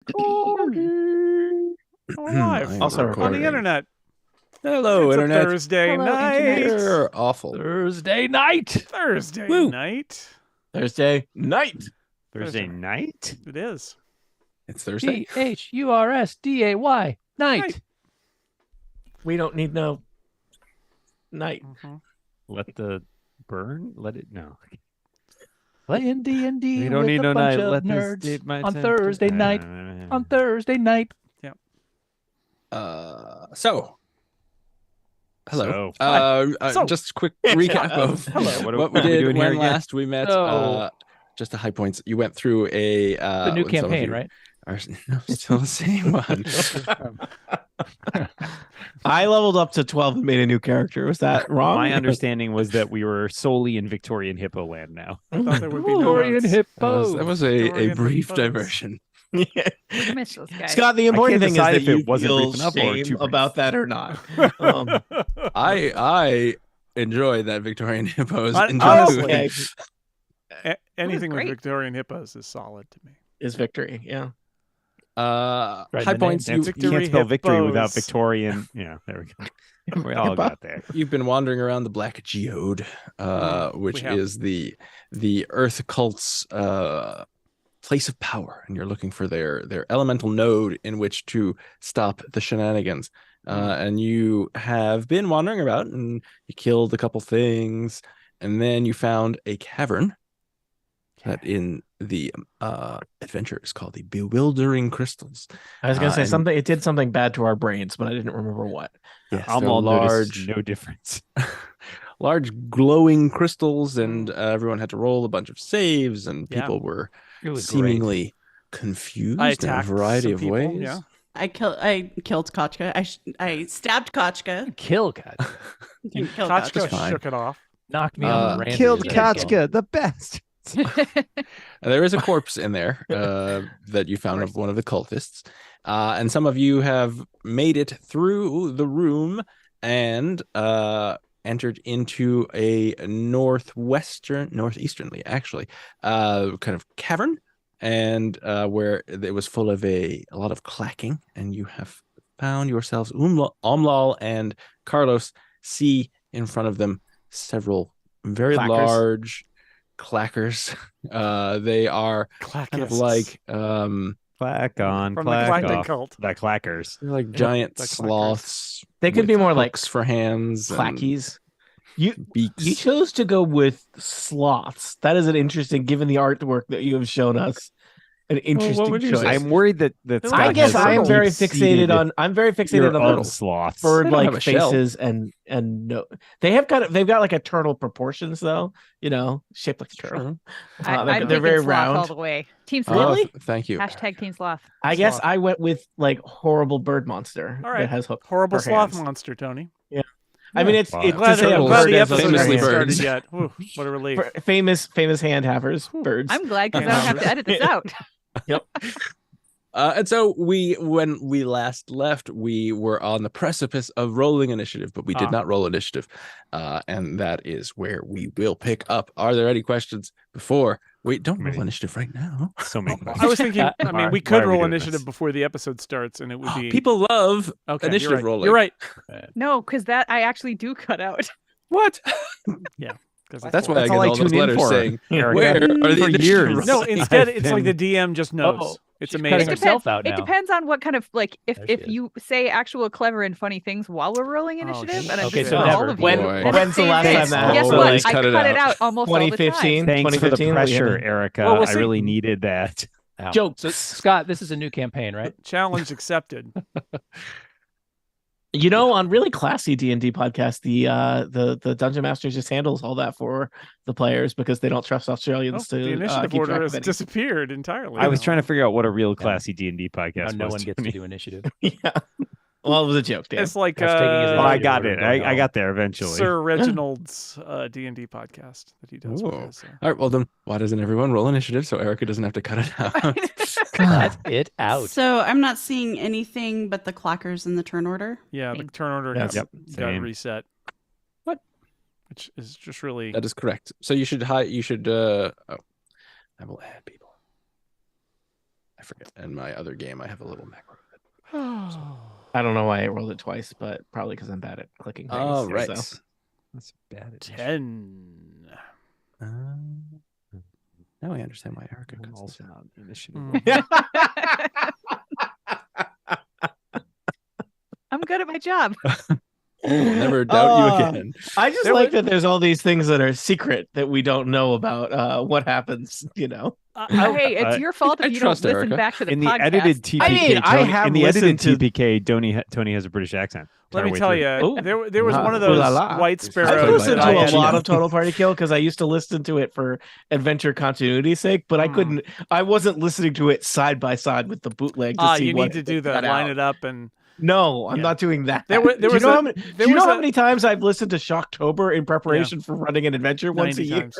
We're live Also on the internet. Hello, It's a internet. Thursday Hello, night. internet. You're awful. Thursday night. Thursday Woo. night. Thursday night. Thursday night. It is. It's Thursday. Thursday. Night. We don't need no night. Let the burn. Let it no. Playing D&D. We don't with need a no bunch night. of Let this nerds date my on attention. Thursday night. On Thursday night. So. Hello. So. Just a quick recap of Hello. what we did doing here when again? last we met. So- Just the high points. You went through a The new when some of campaign, you right? Are, no, still the same one. I leveled up to 12 and made a new character. Was that wrong? My understanding was that we were solely in Victorian Hippo land now. I thought there would be no Victorian notes. Hippo. That was a Victorian brief photos. diversion. I miss those guys. Scott, the important can't thing is decide that if it you wasn't feel brief enough or shame too brief. about that or not. I enjoy that Victorian hippos. Honestly, Okay. anything with great. Victorian hippos is solid to me. Is victory, yeah. Right in High the points. name. You, You can't spell victory without Hippos. Victorian. Yeah, there we go. We all got there. You've been wandering around the Black Geode, which we have. is the Earth cult's place of power, and you're looking for their elemental node in which to stop the shenanigans. And you have been wandering about, and you killed a couple things, and then you found a cavern that in the adventure is called the Bewildering Crystals. I was gonna say and- something. It did something bad to our brains, but I didn't remember what. Yes, I'm they're all large, no difference. large glowing crystals, and everyone had to roll a bunch of saves, and Yeah. people were It was seemingly confused I in a attacked variety some of people, ways. yeah. I killed Kochka. I stabbed Kochka. Kill God. Didn't kill Kochka Kochka. fine. shook it off. Knocked me on the random. Killed Yeah. Kachka, the best. There is a corpse in there that you found of one of the cultists, and some of you have made it through the room and entered into a northeasternly, actually, kind of cavern, and where it was full of a lot of clacking, and you have found yourselves Omlal and Carlos see in front of them several very Clackers. large clackers. They are kind of Clackists. like Clack on, From the clack clacking off. cult. The clackers. they're like giant the clackers. sloths. They could with be more like hooks for hands, and Clackies. You beaks. chose to go with sloths. That is an interesting, given the artwork that you have shown us. An interesting would you choice. say? I'm worried that Scott I guess has I am some very deep-seated fixated on. I'm very fixated fear on the of little sloths. They don't have bird-like a shell. faces and no. They've got like eternal proportions though. You know, shaped like a turtle. I'm They're very thinking sloth all round. the way. Team Oh, sloth. Really? thank you. Hashtag Team sloth. I guess Sloth. I went with like horrible bird monster All right. that has hooks. Horrible for sloth hands. monster, Tony. I mean, it's Wow. it's Glad, to say a I'm glad bird the as a episode famously hasn't birds. started yet. Whew, what a relief. famous hand havers birds. I'm glad because I don't have to edit this out. And so when we last left, we were on the precipice of rolling initiative, but we did not roll initiative. And that is where we will pick up. Are there any questions before? Wait, don't roll Maybe. initiative right now. So many I was thinking, I mean, Why- we why could are we roll doing initiative this? before the episode starts, and it would be People love okay, initiative you're right. rolling. You're right. No, because that I actually do cut out. What? 'Cause That's why I That's get all I all those tune in letters for. saying, Eric, where are the for initiative years. rolls? No, instead I've it's like the been- DM just knows. Oh, It's she's amazing. cutting herself out It now. depends on what kind of like There she if is. you say actual clever and funny things while we're rolling Oh, initiative, geez. and I'm Okay, just so with never. all of you. When Boy. then when's the say last this. time that? Guess Oh, what? please I cut cut it it out. out almost all the 2015. time. Thanks for the 2015, we had pressure, a- Erica. Well, we'll I see. really needed that. Jokes. So, Scott, this is a new campaign, right? Challenge accepted. You know, on really classy D&D podcast, the dungeon master just handles all that for the players because they don't trust Australians Oh, to the initiative keep order track has of anything. disappeared entirely. I was now. trying to figure out what a real classy D&D podcast Now was. no one gets to Tony. do initiative. Yeah. Well, it was a joke, Dan. It's like Josh taking his Oh, I initiative got order it. and going I home. got there eventually. Sir Reginald's D&D podcast that he does. With Ooh. his, All right, well then, why doesn't everyone roll initiative so Erica doesn't have to cut it out? Cut it out. So I'm not seeing anything but the clackers in the turn order. yeah, the turn order Yes. got, Yep, got same. reset. What? Which is just really That is correct. So you should I will add people. I forget. And my other game, I have a little macro. I don't know why I rolled it twice, but probably because I'm bad at clicking things. All right. so. That's bad. At 10. Now I understand why Erica I'm goes. also not initiative. I'm good at my job. We'll never doubt you again. I just There like was- that there's all these things that are secret that we don't know about what happens, you know. Hey, it's your fault I if you trust don't listen Erica. back to the In the podcast. edited TPK, I mean, I Tony, have in the edited listened to- TPK, Tony has a British accent. Let me Entire tell way you, Ooh. there was one of those Ooh la la. white I've sparrows. I've listened that to I a had- lot of Total Party Kill because I used to listen to it for adventure continuity's sake, but I wasn't listening to it side by side with the bootleg to see you what need to do cut that. Line out. it up and No, I'm Yeah. not doing that. There was do you a- know how many, there do you was know a- how many times I've listened to Shocktober in preparation for running an adventure once a 90 year? times.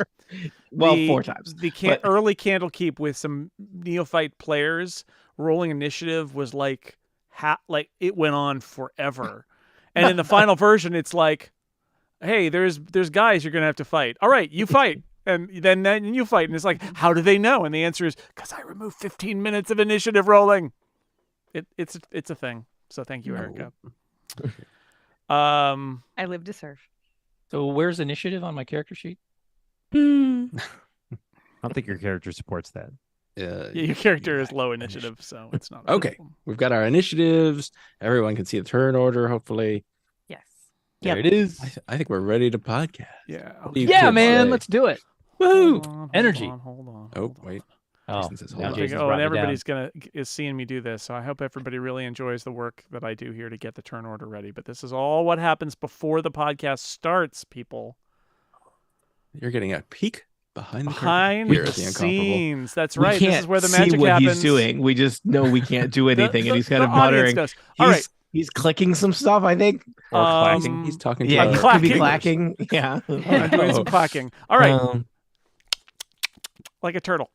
Well, The- 4 times. The but- early Candlekeep with some neophyte players rolling initiative was like it went on forever. And in the final version, it's like, hey, there's guys you're gonna have to fight. All right, you fight. And then you fight. And it's like, how do they know? And the answer is, because I removed 15 minutes of initiative rolling. It's a thing. So thank you, Erica. I live to serve. So where's initiative on my character sheet? Mm. I don't think your character supports that. Yeah, your character is low initiative, so it's not a Okay. problem. We've got our initiatives. Everyone can see the turn order, hopefully. Yes. There Yep. it is. I think we're ready to podcast. Yeah. What do you Yeah, kids man, say? let's do it. Hold Woo! on, Energy. Hold on. Oh, wait. Oh, Jason says, now hold on. Jason's Oh, brought and me down. everybody's is seeing me do this, so I hope everybody really enjoys the work that I do here to get the turn order ready. But this is all what happens before the podcast starts, people. You're getting a peek behind the Behind curtain. Here the at the Incomparable. scenes. That's We right. can't This is where the see magic what happens. he's doing. We just know we can't do anything, and he's kind the of muttering. audience knows. All right. He's clicking some stuff, I think. Or clacking. He's talking to Yeah, our he could be clacking. clacking. Yeah. I'm doing some clacking. All right. Um, Like a turtle.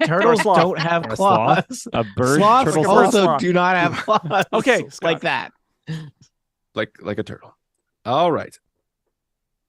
turtles sloth. don't have Or a sloth. claws. A bird. Sloths Like a bird also sloth. do not have claws. Okay, Scott. like that. like a turtle. All right.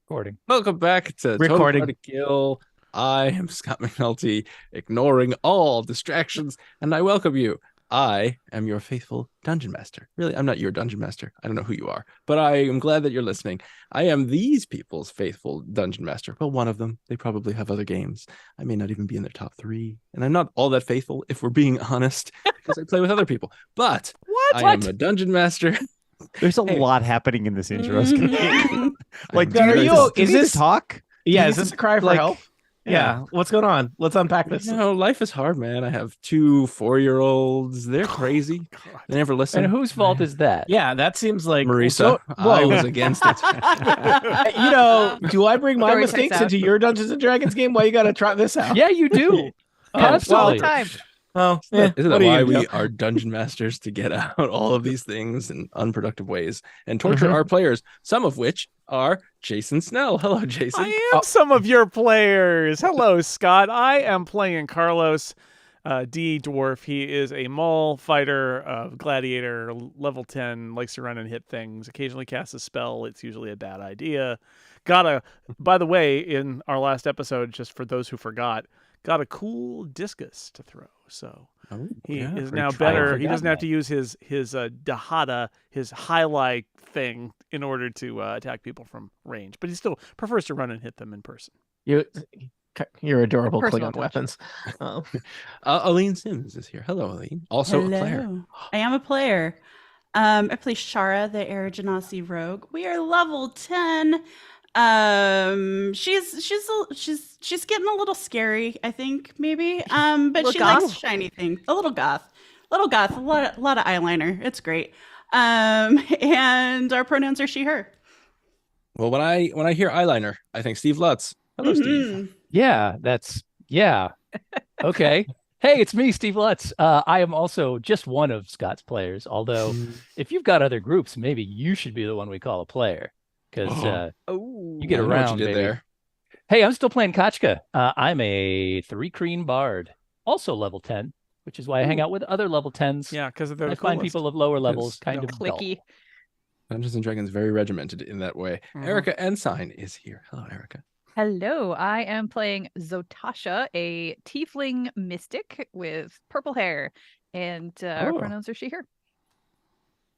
Recording. Welcome back to Total Recording. Party Kill. I am Scott McNulty, ignoring all distractions, and I welcome you. I am your faithful dungeon master. Really, I'm not your dungeon master. I don't know who you are, but I am glad that you're listening. I am these people's faithful dungeon master. Well, one of them. They probably have other games. I may not even be in their top 3, and I'm not all that faithful, if we're being honest, because I play with other people. But I am a dungeon master. There's a Hey. lot happening in this intro. Like, I'm are doing you? this- Is this talk? Yeah, is this a cry for like- help? Yeah. What's going on? Let's unpack this. You know, life is hard, man. I have 2 4-year-olds. They're crazy. They never listen. And whose fault is that? Yeah, that seems like Marisa, So- I whoa. was against it. You know, do I bring my Story checks mistakes out. into your Dungeons and Dragons game? Why you got to try this out? Yeah, you do. Oh, Constantly. All well, the time. Oh, Isn't what that are why you we doing? are dungeon masters, to get out all of these things in unproductive ways and torture Mhm. our players, some of which are Jason Snell. Hello, Jason. I am some of your players. Hello, Scott. I am playing Carlos, D Dwarf. He is a mall fighter, gladiator, level 10, likes to run and hit things, occasionally casts a spell. It's usually a bad idea. By the way, in our last episode, just for those who forgot, got a cool discus to throw. So Oh, he yeah, is very now true. better. I'd He doesn't have to forgotten use his Dahada, his highlight thing, in order to attack people from range. But he still prefers to run and hit them in person. You're adorable Personal Klingon touch. weapons. Oh. Aline Sims is here. Hello, Aline. Also a player. Hello. I am a player. I play Shara, the Air Genasi rogue. We are level 10. She's getting a little scary, I think, maybe. But Little she goth? likes shiny things. A little goth, a lot of eyeliner. It's great. And our pronouns are she, her. Well, when I hear eyeliner, I think Steve Lutz. Hello, Steve. Mhm. Yeah. Okay. Hey, it's me, Steve Lutz. I am also just one of Scott's players. Although, if you've got other groups, maybe you should be the one we call a player, because Oh. you get I know what around. you did baby. there. Hey, I'm still playing Kachka. I'm a 3-Kreen bard, also level 10, which is why I hang out with other level 10s. Yeah, because they're I the find coolest. people of lower levels Yes. kind of dull. Clicky. Dungeons and Dragons very regimented in that way. Mhm. Erica Ensign is here. Hello, Erica. Hello, I am playing Zotasha, a tiefling mystic with purple hair, and our Oh. pronouns are she, her.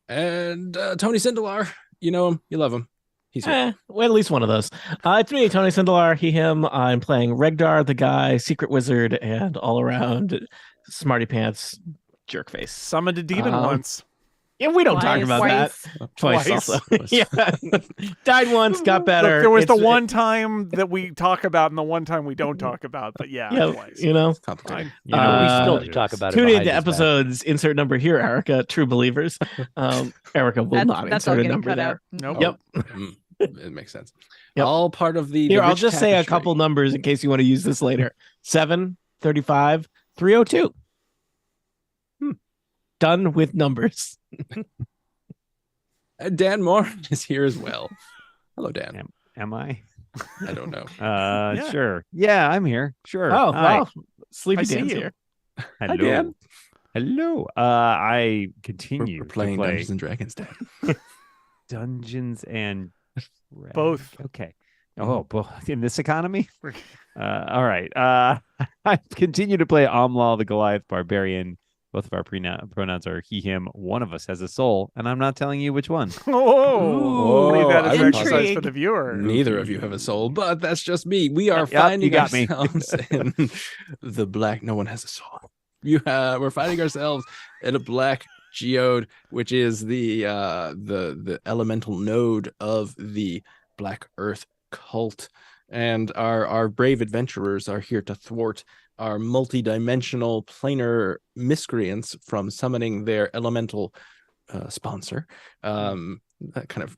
And Tony Sindelar, you know him, you love him. He's here. Well, at least one of those. It's me, Tony Sindelar, he, him. I'm playing Regdar, the guy, secret wizard, and all around smarty pants jerk face. Summoned a demon once. Yeah, we don't talk about Twice. that. Twice also. Twice. Yeah. Died once, got better. Look, there was the It's- one time that we talk about and the one time we don't talk about, but yeah, twice. you know. It's complicated. You know, we still Uh, do talk about it. Tune behind into his back. episodes. Insert number here, Erica. True believers. Erica will not That's all insert a getting number cut there. out. Nope. Yep. It makes sense. Yep. All part of the Here, the I'll rich just say a tapestry. couple numbers in case you want to use this later. 735 302. Done with numbers. Dan Moore is here as well. Hello, Dan. Am I? I don't know. Yeah. Sure. Yeah, I'm here. Sure. Oh, Hi. wow. Sleepy I see Dan's you. here. Hello. Dan. Hello. I We're, continue we're playing to play Dungeons and Dragons, Dan. Dungeons and Both. Okay. Oh, both in this economy. All right. I continue to play Amlal, the Goliath barbarian. Both of our pronouns are he, him. One of us has a soul, and I'm not telling you which one. Oh, leave that as I'm an exercise for intrigued. the viewer. Neither of you have a soul, but that's just me. We are Yep, finding you got me. ourselves in the black. No one has a soul. We're finding ourselves in a black geode, which is the elemental node of the Black Earth cult, and our brave adventurers are here to thwart our multi-dimensional planar miscreants from summoning their elemental sponsor. That kind of,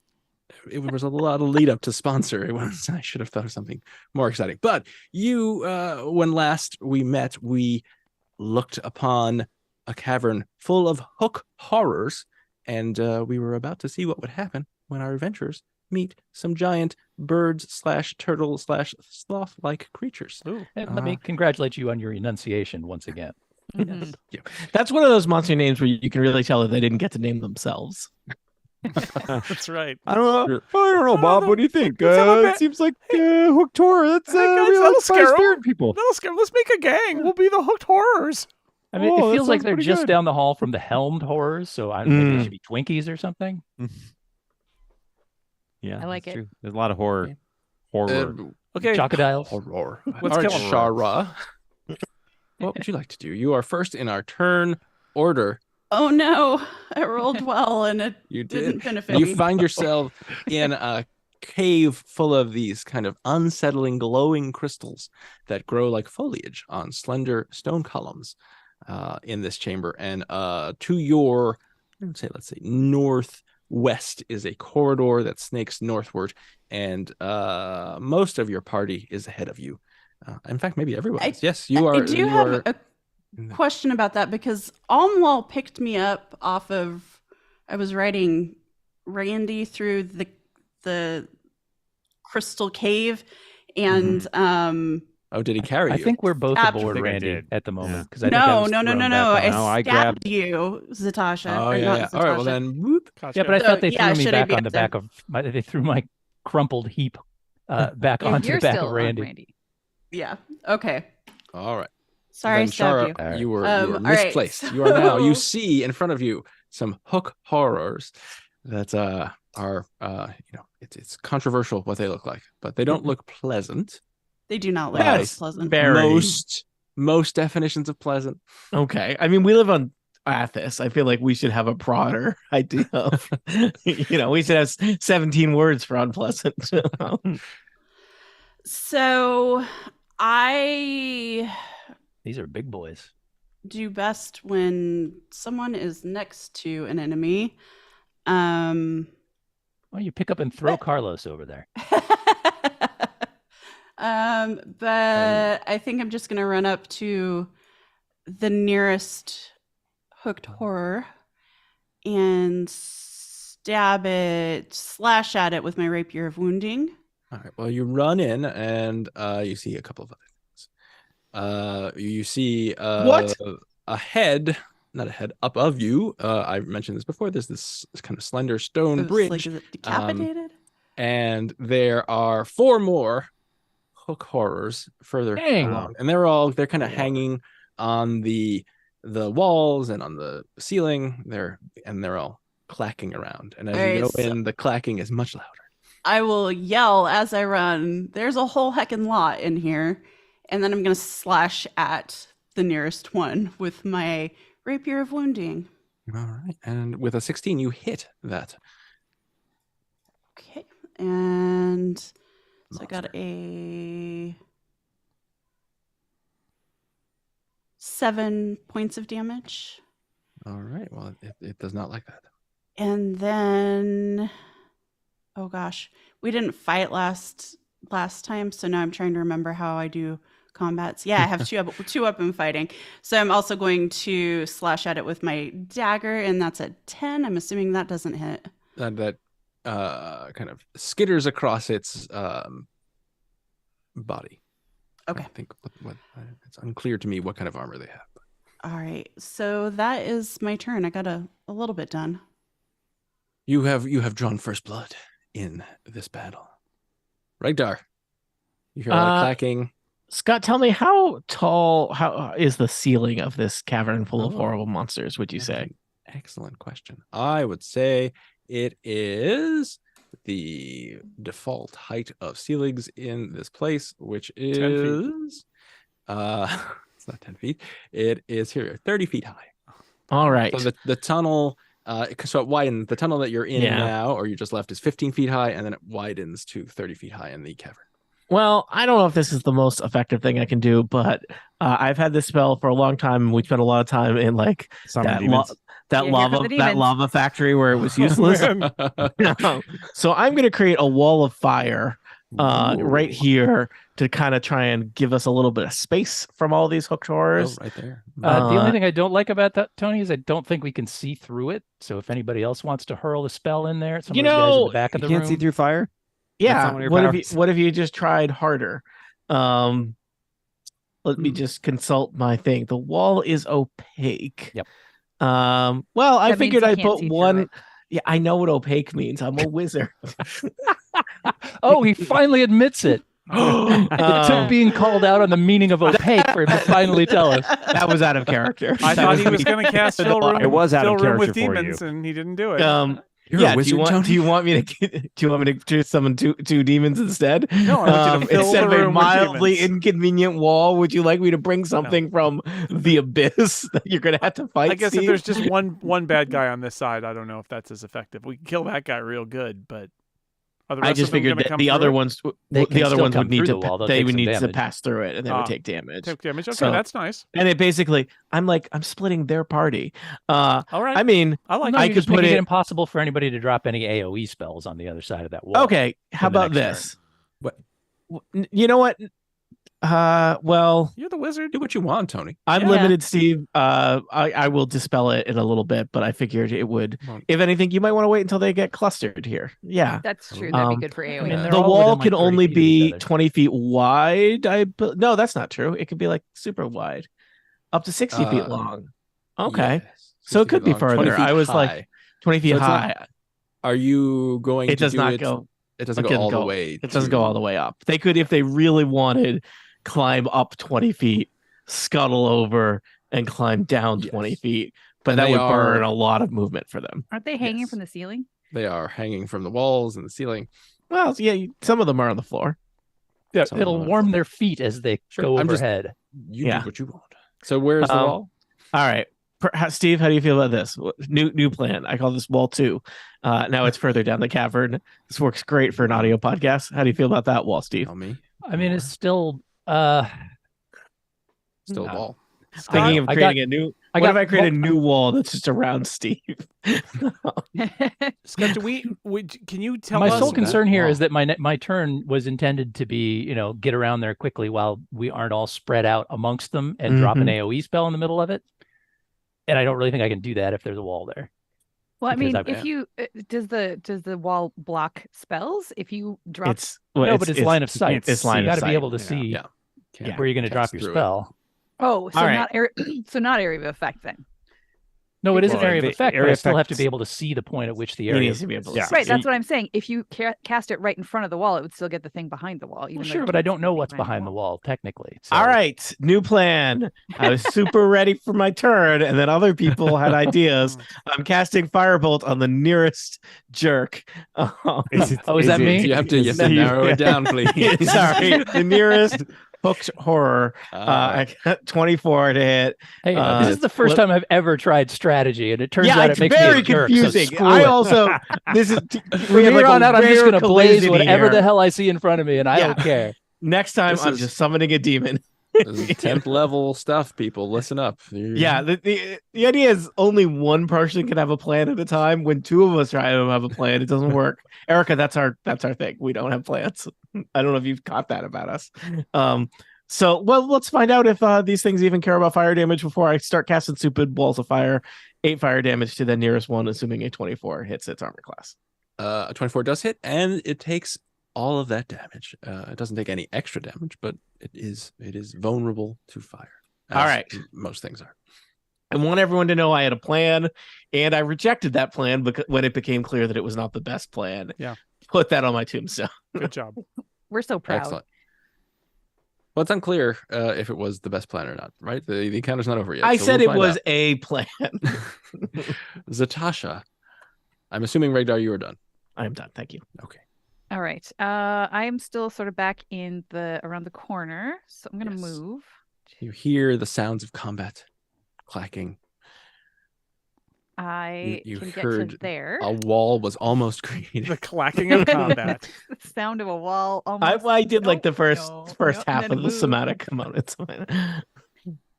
it was a lot of lead up to sponsor. It was, I should have thought of something more exciting. But you, when last we met, we looked upon a cavern full of hook horrors, and we were about to see what would happen when our adventurers meet some giant birds / turtle / sloth like creatures. Ooh. And let me congratulate you on your enunciation once again. Mhm. That's one of those monster names where you can really tell that they didn't get to name themselves. That's right. I don't know. I don't know, Bob. What do you think? Let's have a It bet. seems like Hooked Horror. That's Hey, guys, we that'll like scare 'em. spirit people. Let's make a gang. We'll be the hooked horrors. I mean, Oh, it that feels like sounds they're pretty just good. down the hall from the Helmed Horrors, so maybe Mm. they should be Twinkies or something. Yeah, I like that's it. true. There's a lot of horror. Horror. Okay. Chocodiles. Horror. Let's All right, kill 'em. Shara. What would you like to do? You are first in our turn order. Oh no, I rolled well and it You didn't did. benefit You me. find yourself in a cave full of these kind of unsettling glowing crystals that grow like foliage on slender stone columns in this chamber. And to your, let's say northwest is a corridor that snakes northward, and most of your party is ahead of you. In fact, maybe everyone is. Yes, you are. I do you have are- a question about that because Almwall picked me up off of. I was riding Randy through the crystal cave, and Oh, did he carry I you? think we're both Ab- aboard I think I Randy did. at the moment. Yeah. 'Cause I think I no, was no, no, thrown no, back no. on. I No, I stabbed grabbed- you, Zatasha. Oh or yeah, not yeah. All right, well Zatasha. then, whoop. Gotcha. Yeah, but I thought they yeah, threw me should I back be on the back upset? of they threw my crumpled heap back Yeah, onto you're the back still of on Randy. Randy. Yeah. Okay. All right. Sorry, I Then, stabbed you. Shara, All right. you were all right, misplaced. You are now. You so- see in front of you some hook horrors that are it's controversial what they look like, but they don't look pleasant. They do not look Yes. pleasant. Very. Most definitions of pleasant. Okay. I mean, we live on Athas. I feel like we should have a broader idea of, we should have 17 words for unpleasant. So I These are big boys. do best when someone is next to an enemy. Um, Why don't you pick up and throw But- Carlos over there? but I think I'm just gonna run up to the nearest hooked horror and slash at it with my rapier of wounding. All right. Well, you run in and you see a couple of other things. You see What? a head, not a head, up of you. I mentioned this before. There's this kind of slender stone It was bridge, like, is it decapitated? and there are 4 more hook horrors further Dang. along, and they're kind of hanging on the walls and on the ceiling. They're all clacking around, and as you go in, the clacking is much louder. I will yell as I run, there's a whole heckin' lot in here. And then I'm going to slash at the nearest one with my Rapier of Wounding. All right. And with a 16, you hit that. Okay. And so I got a 7 points of damage. All right. Well, it does not like that. And then, oh gosh, we didn't fight last time. So now I'm trying to remember how I do combats. Yeah, I have two weapon fighting. So I'm also going to slash at it with my dagger, and that's a 10. I'm assuming that doesn't hit. That kind of skitters across its body. Okay. I think what it's unclear to me what kind of armor they have. All right. So that is my turn. I got a little bit done. You have drawn first blood in this battle. Regdar, you hear a lot of clacking. Scott, tell me, how tall is the ceiling of this cavern full of horrible monsters, would you say? Excellent question. I would say it is the default height of ceilings in this place, which is 10 feet. It's not 10 feet. It is here 30 feet high. All right. So the tunnel, so it widens. The tunnel that you're in now, or you just left, is 15 feet high, and then it widens to 30 feet high in the cavern. Well, I don't know if this is the most effective thing I can do, but I've had this spell for a long time, and we spent a lot of time in like Summon demons. that Yeah, here come the that demons. lava factory where it was useless. So I'm going to create a wall of fire right here to kind of try and give us a little bit of space from all these hooked horrors. Oh, right there. The only thing I don't like about that, Tony, is I don't think we can see through it. So if anybody else wants to hurl a spell in there, some of those guys in the back of the You can't room. see through fire. Yeah. not one of your What powers. if you just tried harder? Let me just consult my thing. The wall is opaque. Yep. Well, I That means figured you I'd can't put see through one. it. Yeah, I know what opaque means. I'm a wizard. Oh, he finally admits it. It took being called out on the meaning of opaque for him to finally tell us. That was out of character. I thought he was going to cast fill room. It was out of fill room with character for demons, you. and he didn't do it. You're Yeah, a wizard, do you want me to summon two demons instead? No, I want you to fill Instead the of a room with mildly demons. inconvenient wall, would you like me to bring something from the abyss that you're gonna have to fight? I guess Steve? if there's just one bad guy on this side, I don't know if that's as effective. We can kill that guy real good, but are the I rest just of them figured gonna that come the through other it? ones, They the can other still ones come would need through to the wall, they'll they take would some need to damage. pass through it, and they Ah. would take damage. Take damage. Okay, So- that's nice. And it basically, I'm splitting their party. All right. I mean, I like No, it. I you're could just put making it- it impossible for anybody to drop any AoE spells on the other side of that wall. okay. How for the about next this? What? You know what? Well, You're the wizard. Do what you want, Tony. I'm Yeah. limited, Steve. I will dispel it in a little bit, but I figured it would. Well, If anything, you might want to wait until they get clustered here. Yeah. That's true. That'd Um, be good for AoE. I mean, they're The all wall within, like, can 30 only feet of each be other. 20 feet wide. No, that's not true. It could be like super wide, up to 60 feet long. Okay. yes. So it 60 could be feet long, 20 further. feet I was like, high. 20 feet So it's not- high. Are you going It to does do not it? go. It doesn't it go doesn't all the go- way. It doesn't go all the way up. They could, if they really wanted, climb up 20 feet, scuttle over, and climb down 20 Yes. feet. But And that they would burn are- a lot of movement for them. Aren't they hanging Yes. from the ceiling? They are hanging from the walls and the ceiling. Well, yeah, some of them are on the floor. Yeah, Some of it'll them are warm full. their feet as they Sure, go I'm just- overhead. You Yeah. do what you want. So where's the Um, wall? All right. Steve, how do you feel about this? New plan. I call this wall 2. Now it's further down the cavern. This works great for an audio podcast. How do you feel about that wall, Steve? Tell me. I mean, it's still. Still a no. wall. Thinking of I creating got- a new. I What got if I create a mul- new wall that's just around Steve? Scott, can you tell My us? sole that concern here is wall. that my turn was intended to be, get around there quickly while we aren't all spread out amongst them and drop an AoE spell in the middle of it. And I don't really think I can do that if there's a wall there. Well, I Because mean, I've- if you does the wall block spells? If you drop, It's well, No, but it's line of sight. It's You line of gotta sight. be able to Yeah. see Yeah. Can't where you're going to drop cast your through it. spell. oh, so All right. not area, so not area of effect then. No, it is an Well, area of the effect, but area I still have to effects- be able to see the point at which the He area. needs to be able to Yeah. see. Right, that's what I'm saying. If you cast it right in front of the wall, it would still get the thing behind the wall. Even Well, though sure, you but I can't don't see know thing what's behind the wall technically. So. All right, new plan. I was super ready for my turn, and then other people had ideas. I'm casting Firebolt on the nearest jerk. Oh, is that me? You have to narrow it down, please. Sorry, the nearest hooked horror. Alright. I got 24 to hit. Hey, this is the first flip- time I've ever tried strategy, and it turns Yeah, out it's it makes very me a jerk, so confusing. screw I it. also this is From here on out, I'm just going to blaze whatever the hell. hell I see in front of me, and I Yeah. don't care. Next time, This I'm is- just summoning a demon. This is 10th level stuff, people. Listen up. Yeah, the idea is only one person can have a plan at a time. When two of us try to have a plan, it doesn't work. Erica, that's our thing. We don't have plans. I don't know if you've caught that about us. So let's find out if these things even care about fire damage before I start casting stupid balls of fire. 8 fire damage to the nearest one, assuming a 24 hits its armor class. A 24 does hit, and it takes all of that damage. It doesn't take any extra damage, but it is vulnerable to fire. All right. Most things are. I want everyone to know I had a plan, and I rejected that plan because when it became clear that it was not the best plan. Yeah. Put that on my tombstone. Good job. We're so proud. Excellent. Well, it's unclear if it was the best plan or not, right? The encounter's not over yet. I so said we'll it find was out. a plan. Zatasha. I'm assuming, Regdar, you are done. I am done. Thank you. Okay. All right. I am still sort of back in around the corner, so I'm gonna Yes. move. You hear the sounds of combat clacking. I You can get heard to there. A wall was almost created. The clacking of combat. The sound of a wall. Almost. I did like the Nope, first no, first nope, half and of then the move. somatic moments.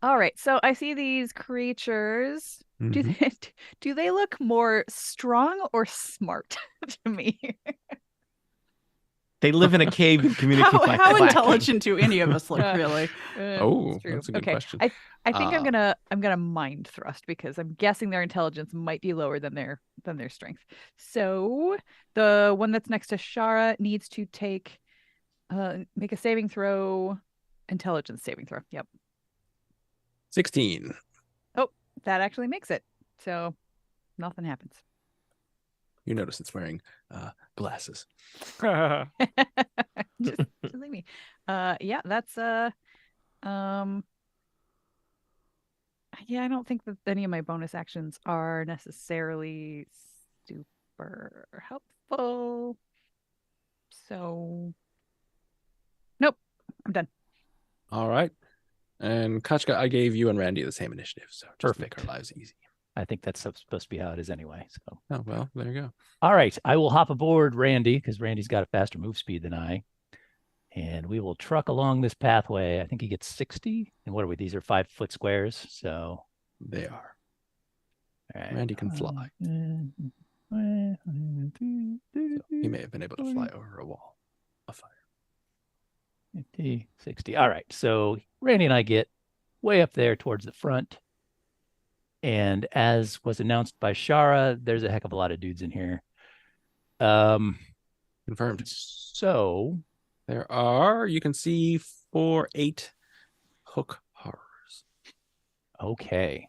All right. So I see these creatures. Mhm. Do they look more strong or smart to me? They live in a cave and communicate by How clacking. intelligent do any of us look, really? Oh, It's true. that's a good Okay. question. I think I'm Uh, gonna mind thrust because I'm guessing their intelligence might be lower than their strength. So the one that's next to Shara needs to make a saving throw, intelligence saving throw. Yep, 16. that actually makes it. So nothing happens. You notice it's wearing glasses. just leave me. Yeah, that's yeah, I don't think that any of my bonus actions are necessarily super helpful. So nope, I'm done. All right. And Kachka, I gave you and Randy the same initiative, so just to make Perfect. our lives easy. I think that's supposed to be how it is anyway. So, Oh, well, there you go. all right, I will hop aboard Randy because Randy's got a faster move speed than I, and we will truck along this pathway. I think he gets 60. And what are we? These are 5-foot squares. So, They are. all right. Randy can fly. So he may have been able to fly over a wall of fire. 50, 60. All right. So Randy and I get way up there towards the front. And as was announced by Shara, there's a heck of a lot of dudes in here. Confirmed. So There are, you can see 8 hook horrors. okay.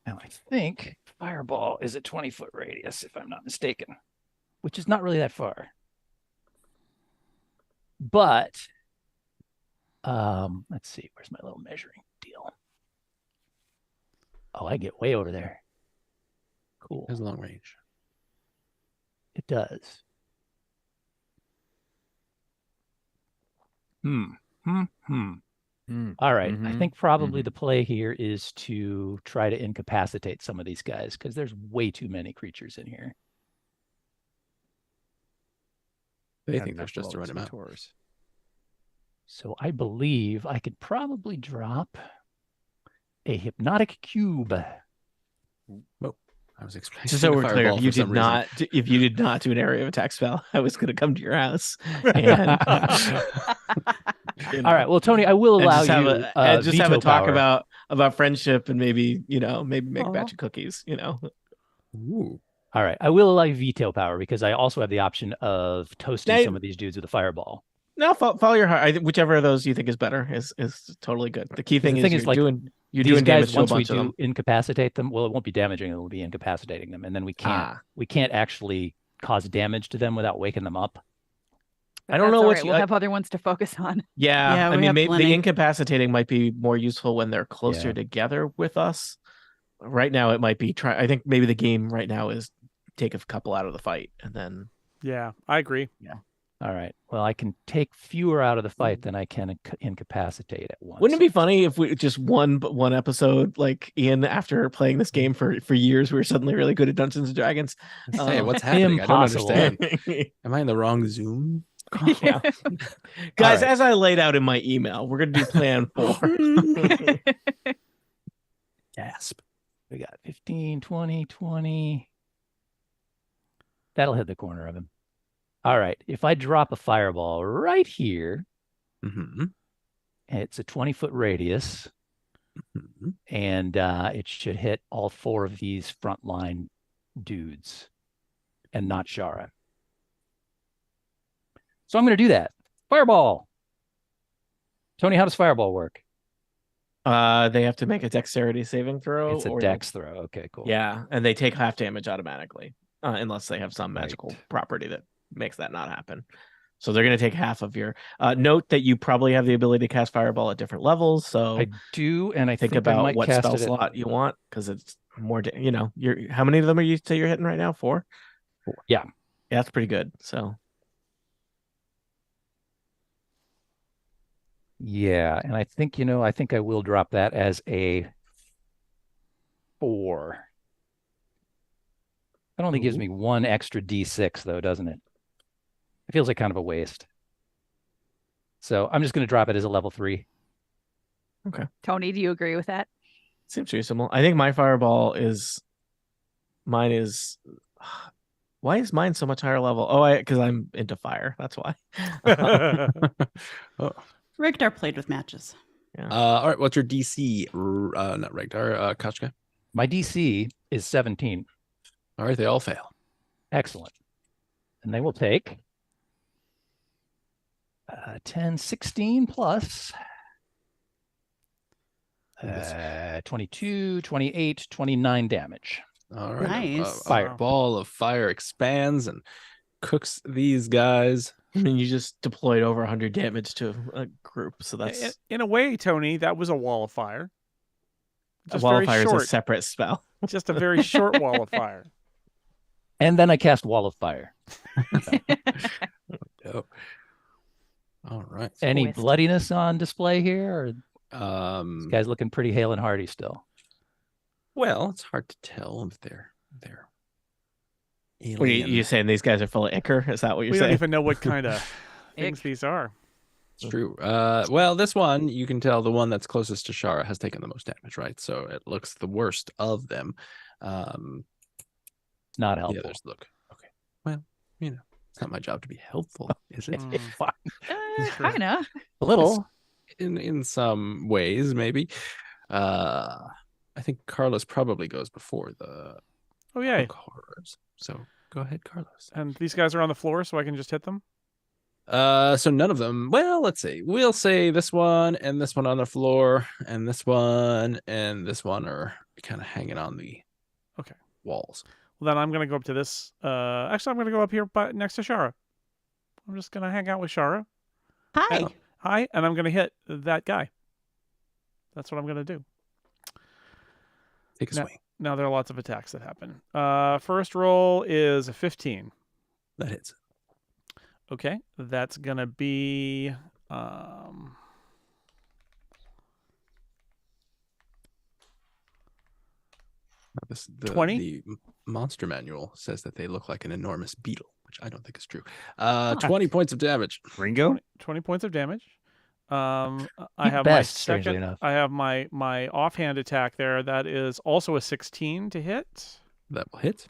Now I think Fireball is a 20-foot radius, if I'm not mistaken, which is not really that far. But let's see, where's my little measuring deal? Oh, I get way over there. Cool. Has long range. It does. All right. I Mhm, think probably the play here is to try to incapacitate some of these guys because there's way too many creatures in here. They think there's just the right amount. So I believe I could probably drop a hypnotic cube. I was expecting Just so a we're clear, fireball if you for some did reason. not, if you did not do an area of attack spell, I was going to come to your house. And, you know, All right. Well, Tony, I will and allow just have you and just have a veto talk power. about friendship and maybe make a Aw. batch of cookies. Ooh. All right. I will allow you veto power because I also have the option of toasting Now- some of these dudes with a fireball. No, follow your heart. Whichever of those you think is better is totally good. The key thing the is thing you're is, like, doing. You're These doing guys, damage to a once we bunch of do them. incapacitate them, well, it won't be damaging them, it will be incapacitating them, and then we can't actually cause damage to them without waking them up. I don't That's know all what right. you- We'll I- have other ones to focus on. Yeah, Yeah, I we mean, have maybe plenty. the incapacitating might be more useful when they're closer Yeah. together with us. Right now, it might be I think maybe the game right now is take a couple out of the fight and then. Yeah, I agree. All right. Well, I can take fewer out of the fight than I can incapacitate at once. Wouldn't it be funny if we just one episode, like Ian, after playing this game for years, we were suddenly really good at Dungeons and Dragons? Hey, what's happening? Impossible. I don't understand. Am I in the wrong Zoom? Yeah. Guys, right. as I laid out in my email, we're gonna do plan 4. Gasp. We got 15, 20, 20. That'll hit the corner of him. All right. If I drop a fireball right here, Mm-hmm. it's a 20-foot radius, Mm-hmm. and it should hit all 4 of these frontline dudes and not Shara. So I'm going to do that. Fireball. Tony, how does fireball work? They have to make a dexterity saving throw. It's a or dex throw. Okay, cool. Yeah, and they take half damage automatically, unless they have some magical Right. property that makes that not happen. So they're going to take half of your. Note that you probably have the ability to cast fireball at different levels. So I do, and I think think I about might what cast spell it at- slot you want, because it's more. You're how many of them are you say you're hitting right now? 4. 4. Yeah. Yeah, that's pretty good. So Yeah, and I think I will drop that as a 4. That only gives me 1 extra D6 though, doesn't it? It feels like kind of a waste. So I'm just going to drop it as a level 3. Tony, do you agree with that? seems reasonable. I think my fireball is. Mine is. Why is mine so much higher level? Oh, because I'm into fire. That's why. Regdar played with matches. All right, what's your DC? Not Regdar, Kachka. My DC is 17. All right, they all fail. Excellent. And they will take 10, 16 plus 22, 28, 29 damage. All right. Nice. A ball of fire expands and cooks these guys. I mean, you just deployed over 100 damage to a group, so that's In a way, Tony, that was a wall of fire. a Just wall very of fire short. is a separate spell. Just a very short wall of fire. And then I cast Wall of Fire. Yep. All right. Any Twist. bloodiness on display here? Or Um, this guy's looking pretty hale and hearty still. well, it's hard to tell if they're What are alien. you saying? These guys are full of ichor? Is that what you're We don't saying? even know what kind of things these are. It's true. Well, this one, you can tell the one that's closest to Shara has taken the most damage, right? So it looks the worst of them. Not The helpful. others look okay. Well, it's not my job to be helpful, is it? Mm. Fine. Kinda. A little. In some ways, maybe. I think Carlos probably goes before the Oh, yeah. hook horrors. So go ahead, Carlos. And these guys are on the floor, so I can just hit them? So none of them. Well, let's see. We'll say this one and this one on the floor, and this one and this one are kind of hanging on the walls. Well, then I'm going to go up to this. Actually, I'm going to go up here next to Shara. I'm just going to hang out with Shara. Hi. Hi, and I'm going to hit that guy. That's what I'm going to do. Take a No. swing. Now, there are lots of attacks that happen. First roll is a 15. That hits. Okay, that's going to be... The 20? The monster manual says that they look like an enormous beetle, which I don't think is true. 20 points of damage. Ringo? 20 points of damage. I He have best, my strangely second. enough. I have my offhand attack there. That is also a 16 to hit. That will hit.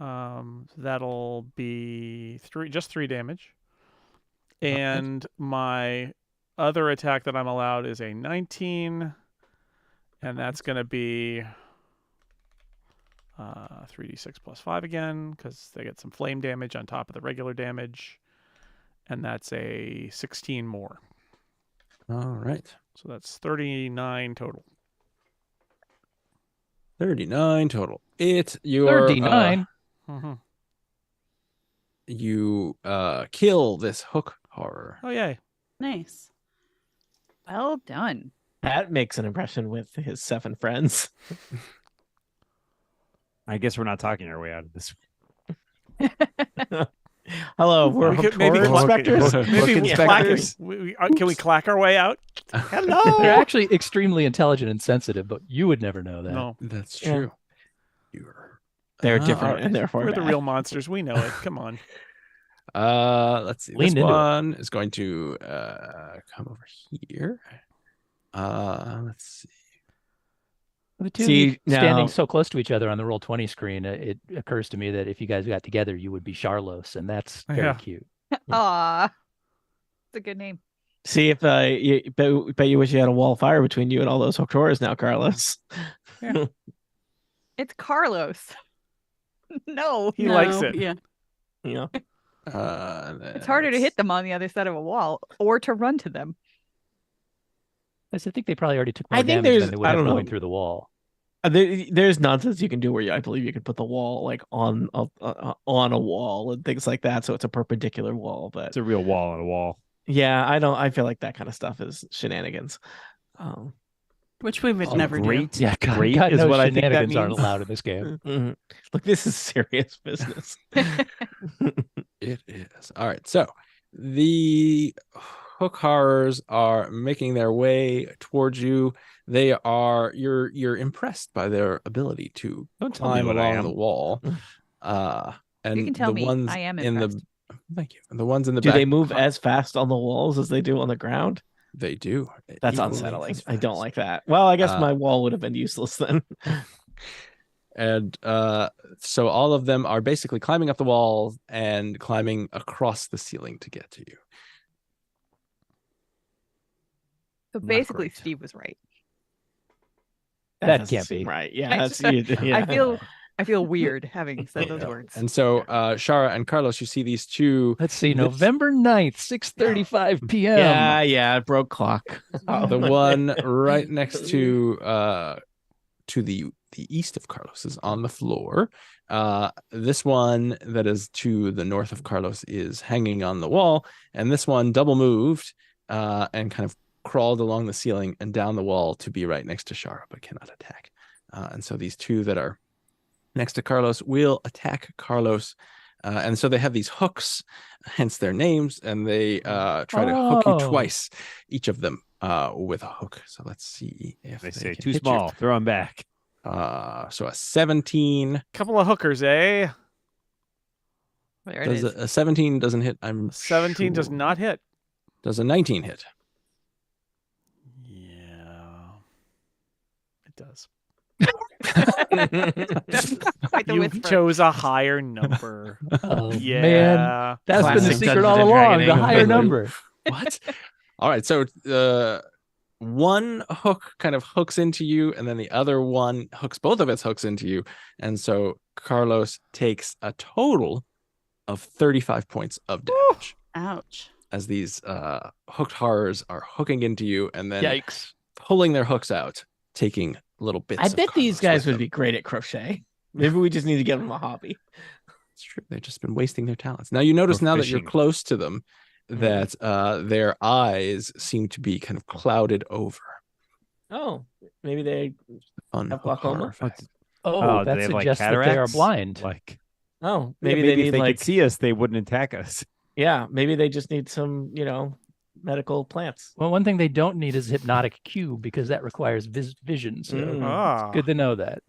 That'll be just 3 damage. Not bad. And my other attack that I'm allowed is a 19, and that's going to be 3d6 plus 5 again, because they get some flame damage on top of the regular damage, and that's a 16 more. All right. So that's 39 total. 39 total. Your 39. Mhm. you kill this hook horror. Oh, yay. Nice. Well done. Pat makes an impression with his 7 friends. I guess we're not talking our way out of this. Hello, we're We hook could maybe horror clack- inspectors. Maybe Book clacking. inspectors. Can we clack our way out? Hello. They're actually extremely intelligent and sensitive, but you would never know that. No, That's Yeah. true. You're They're all different right. and therefore we're the bad. real monsters. We know it. Come on. Let's see. Lean This into it. one is going to come over here. Let's see. The two See, of you standing now- so close to each other on the Roll20 screen, it occurs to me that if you guys got together, you would be Charlos, and that's very Yeah. cute. Aw. It's a good name. See if you bet you wish you had a wall of fire between you and all those hooked horrors now, Carlos. It's Carlos. No. He likes No, it. Yeah. You know, It's harder to hit them on the other side of a wall or to run to them. I think they probably already took I more think damage there's- than they would I have don't know. going through the wall. there's nonsense you can do where I believe you can put the wall like on a wall and things like that, so it's a perpendicular wall. But It's a real wall on a wall. yeah, I feel like that kind of stuff is shenanigans. Which we would Oh, never great. Yeah, God, Great God is knows what I think that shenanigans aren't means. allowed in this game. Mhm. Look, this is serious business. It is. All right. So the hook horrors are making their way towards you. You're impressed by their ability to Don't tell me climb what I along am. the wall. And You can tell the me. ones I am in the impressed. thank you. And the ones in the Do back they move as fast on the walls as they do on the ground? they do. That's equally unsettling. as I don't fast. like that. Well, I guess Uh, my wall would have been useless then. And so all of them are basically climbing up the wall and climbing across the ceiling to get to you. So Not basically, great. Steve was right. That doesn't can't seem be. right. Yeah, I that's just- yeah. I feel weird having said those words. And so Shara and Carlos, you see these two. Let's see, This- November 9th, 6:35 p.m. Yeah, it broke clock. The one right next to the east of Carlos is on the floor. This one that is to the north of Carlos is hanging on the wall, and this one double moved and kind of crawled along the ceiling and down the wall to be right next to Shara, but cannot attack. And so these two that are next to Carlos will attack Carlos. And so they have these hooks, hence their names, and they try to hook you Oh. twice, each of them with a hook. So let's see if They they say can too hit you. small. Throw them back. So a 17 Couple of hookers, eh? There it does is. a 17 doesn't hit. I'm 17 does sure. not hit. Does a 19 hit? Yeah. It does. Quite the You whisper. chose a higher number. Oh, Yeah. man. That's been the Classic secret Dungeons all and along, the Dragoning. higher number. What? All right. So one hook kind of hooks into you, and then the other one hooks both of its hooks into you. And so Carlos takes a total of 35 points of damage Ouch. as these hooked horrors are hooking into you and then Yikes. pulling their hooks out, taking little bits. I of bet these Carlos guys with would them. be great at crochet. Maybe we just need to give them a hobby. It's true. They've just been wasting their talents. Now you notice Or now that you're fishing. close to them that their eyes seem to be kind of clouded over. Oh, maybe they. Fun Have hook horror glaucoma? effect. Oh, do that they have, like, suggests that they are cataracts? blind. Like Oh, maybe, maybe they if need they like. could see us, they wouldn't attack us. Yeah, maybe they just need some, medical plants. Well, one thing they don't need is hypnotic cube because that requires vision. So Mm. Ah. good to know that.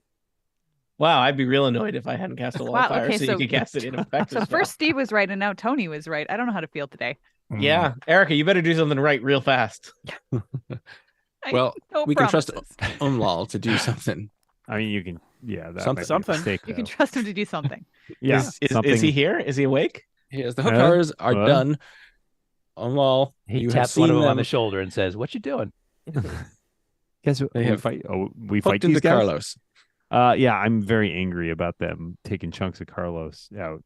Wow, I'd be real annoyed if I hadn't cast a wall Wow, of fire, okay, so so- you could cast it in effect. So first Steve was right and now Tony was right. I don't know how to feel today. Yeah, Erica, you better do something right real fast. Well, No we can trust promises. Umlal to do something. I mean, you can. Yeah, that Something. might be a Something. mistake, You can though. trust him to do something. Yeah, Is something. he here? Is he awake? Yes, the hook Huh? horrors are What? done. Umlal, He you have taps one seen of them on them the shoulder and says, "What you doing?" Guess They we have fight. Oh, we fight hooked these into guys. Carlos. Yeah, I'm very angry about them taking chunks of Carlos out.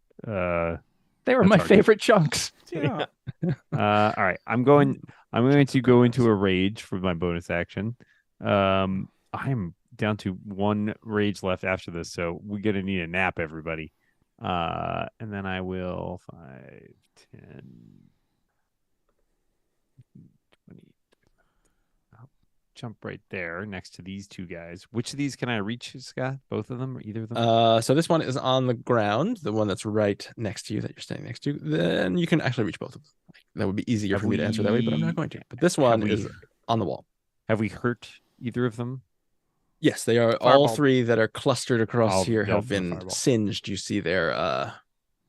They were That's my hard. favorite chunks. Yeah. All right. I'm going to go into a rage for my bonus action. I'm down to 1 rage left after this, so we're gonna need a nap, everybody. And then I will 5, 10, 20. I'll jump right there next to these 2 guys. Which of these can I reach, Scott? Both of them or either of them? So this one is on the ground, the one that's right next to you that you're standing next to. Then you can actually reach both of them. That would be easier Have for me to answer that way, but I'm not going to. But this one is on the wall. Have we hurt either of them? Yes, they are. Fireball. All 3 that are clustered across I'll here go have for been fireball. singed. You see there. All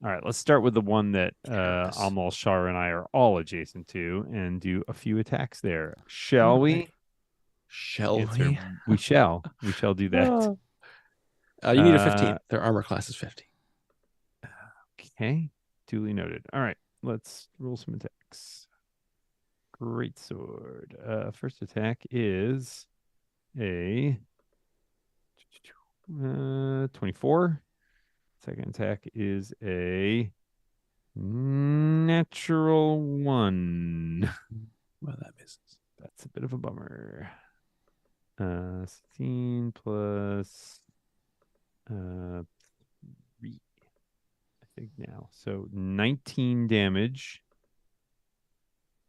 right, let's start with the one that Yes. Amal, Shar, and I are all adjacent to and do a few attacks there. Shall we? Shall Answer, we? we shall. We shall do that. You need a 15. Their armor class is 50. Okay, duly noted. All right, let's roll some attacks. Great sword. First attack is a 24. Second attack is a natural 1. Well, that misses. That's a bit of a bummer. 16 plus 3, I think now. So 19 damage.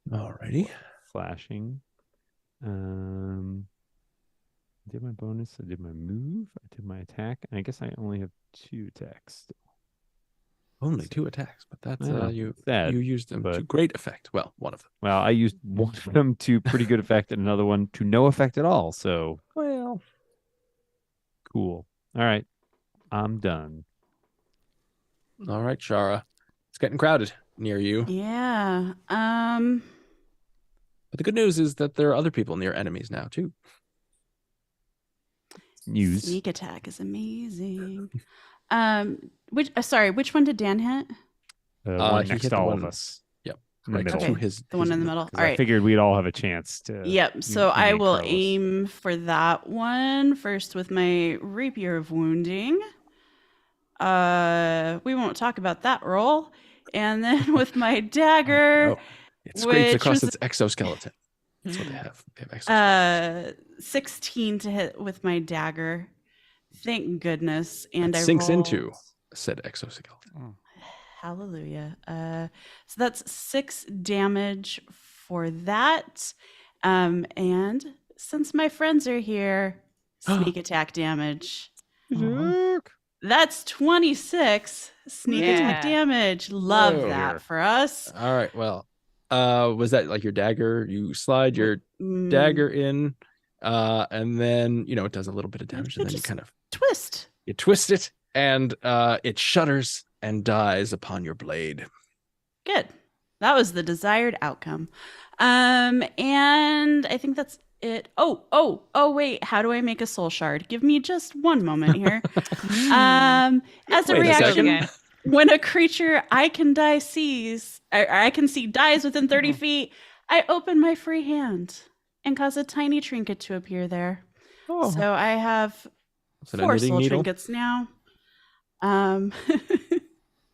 Alrighty. Slashing. I did my bonus. I did my move. I did my attack. And I guess I only have 2 attacks. Only 2 attacks, but that's Yeah, you sad, used them to but- great effect. Well, one of them. Well, I used one of them to pretty good effect and another one to no effect at all. So Well, cool. All right. I'm done. all right, Shara. It's getting crowded near you. Yeah. But the good news is that there are other people near enemies now too. News. Sneak attack is amazing. Which one did Dan hit? One He next hit to the all of one us. Yep. In the Right middle. to Okay, his the one in the middle. 'Cause All I right. figured we'd all have a chance to. Yep. So you I make will Carlos. aim for that one first with my rapier of wounding. We won't talk about that roll. And then with my dagger, Oh, it scrapes which across was- its exoskeleton. That's what they have. They have exoskeletons. 16 to hit with my dagger. Thank goodness. And It I sinks rolled- into said exoskeleton. Hallelujah. So that's 6 damage for that. And since my friends are here, sneak attack damage. That's 26 sneak attack Yeah. damage. Love Whoa. that for us. All right. Well, was that like your dagger? You slide your Mm, dagger in, and then it does a little bit of damage, and it then you just- kind of twist. you twist it, and it shudders and dies upon your blade. Good. That was the desired outcome. And I think that's it. Oh, wait. How do I make a soul shard? Give me just one moment here. As a Wait a reaction, second. when a creature I can see dies within 30 feet, I open my free hand and cause a tiny trinket to appear there. Oh, So I have is it a 4 knitting soul needle? trinkets now.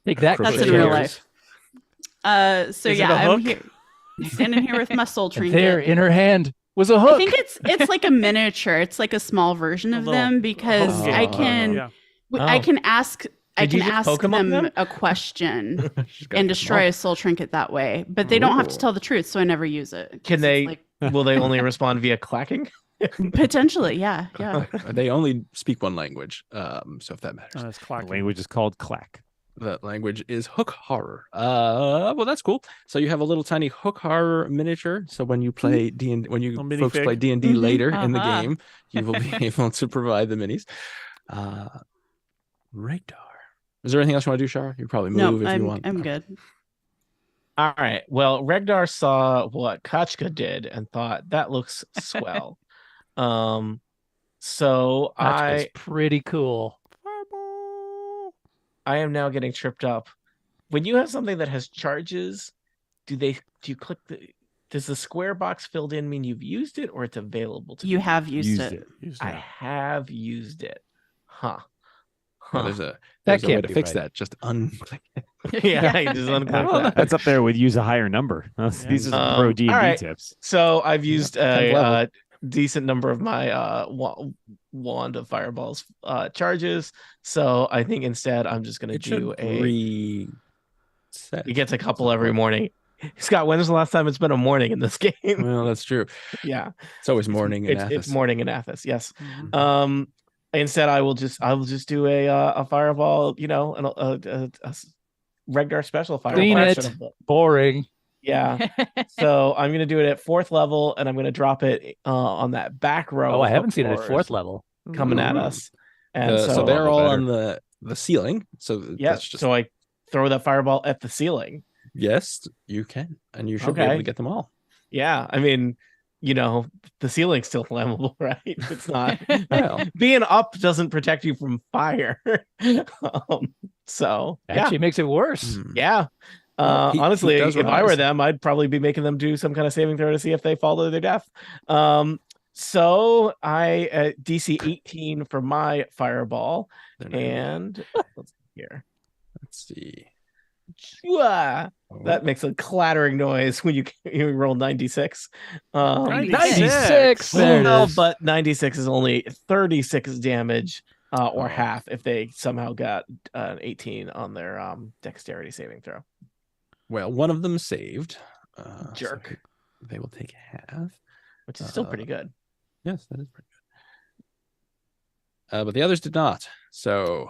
Take that. That's in Crochet real hairs. life. So Is it yeah, a I'm hook? here, standing here with my soul And trinket. there in her hand was a hook. I think it's like a miniature. It's like a small version A of little them because hook I game. can Yeah. I Oh. can ask Did you just Pokemon them them? a question She's got and them destroy all. a soul trinket that way, but they don't have to Ooh. tell the truth, so I never use it. 'Cause Can it's they? like, Will they only respond via clacking? potentially? Yeah. They only speak one language, so if that matters. It's The clacking. language is called clack. The language is hook horror. Well, that's cool. So you have a little tiny hook horror miniature. So when you play D&D, when you Little minifig. folks play D&D Mhm. later in the Uh-huh. game, you will be able to provide the minis. Radar. Is there anything else you want to do, Shar? You probably move No, if you I'm want. I'm Okay. good. All right. Well, Regdar saw what Kachka did and thought that looks swell. So That's pretty cool. I am now getting tripped up. When you have something that has charges, do you click does the square box filled in mean you've used it or it's available to You be have used Used it. it. Use I that. have used it. Huh. No, Huh. there's That a way can't to be fix right. that. Just unclick it. Yeah, you just unclick Well, that. that's up there with use a higher number. These are some pro D&D all right. tips. So I've used 10th level. a decent number of my wand of fireballs charges. So I think instead I'm just gonna It do should reset. He gets a couple So every what- morning. Scott, when was the last time it's been a morning in this game? Well, that's true. Yeah, It's always morning in it's Athas. morning in Athas. Yes. Mhm. Instead, I will just do a fireball. You know, a regular special fireball. Clean version it. of it. Boring. Yeah. So I'm gonna do it at 4th level, and I'm gonna drop it on that back row. Oh, I of haven't seen it at floors 4th level. coming at Ooh. us. And So so they're level all better. on the ceiling. So yeah. that's just So I throw that fireball at the ceiling. yes, you can, and you should be able Okay. to get them all. Yeah, I mean, you know, the ceiling's still flammable, right? It's not. Well, Being up doesn't protect you from fire. So yeah, Actually makes it worse. hmm. yeah. Heat Honestly, does if I were rise. them, I'd probably be making them do some kind of saving throw to see if they fall to their death. So I DC 18 for my fireball, They're not- and let's see here. let's see. Chua! Oh, That makes a clattering noise when you roll 96. 96. There it No, is. but 96 is only 36 damage, or Oh. half if they somehow got an 18 on their dexterity saving throw. well, one of them saved. So Jerk. they will take half. Which is still pretty good. Yes, that is pretty good. But the others did not. So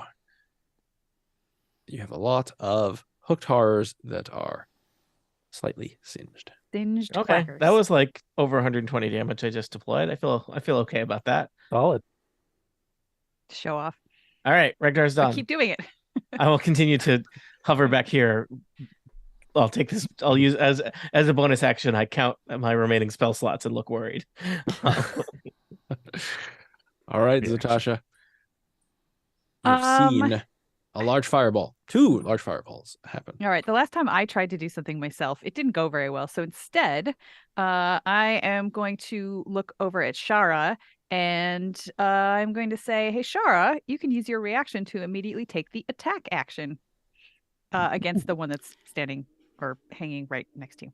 you have a lot of hooked horrors that are slightly singed. Singed Okay, quackers. that was like over 120 damage I just deployed. I feel okay about that. Solid. Show off. All right, Regnar's But done. keep doing it. I will continue to hover back here. I'll take this. I'll use as a bonus action. I count my remaining spell slots and look worried. All right, Reaction. Zatasha. You've Um, seen a large fireball. 2 large fireballs happen. All right. The last time I tried to do something myself, it didn't go very well. So instead, I am going to look over at Shara and I'm going to say, hey, Shara, you can use your reaction to immediately take the attack action against the one that's standing or hanging right next to you.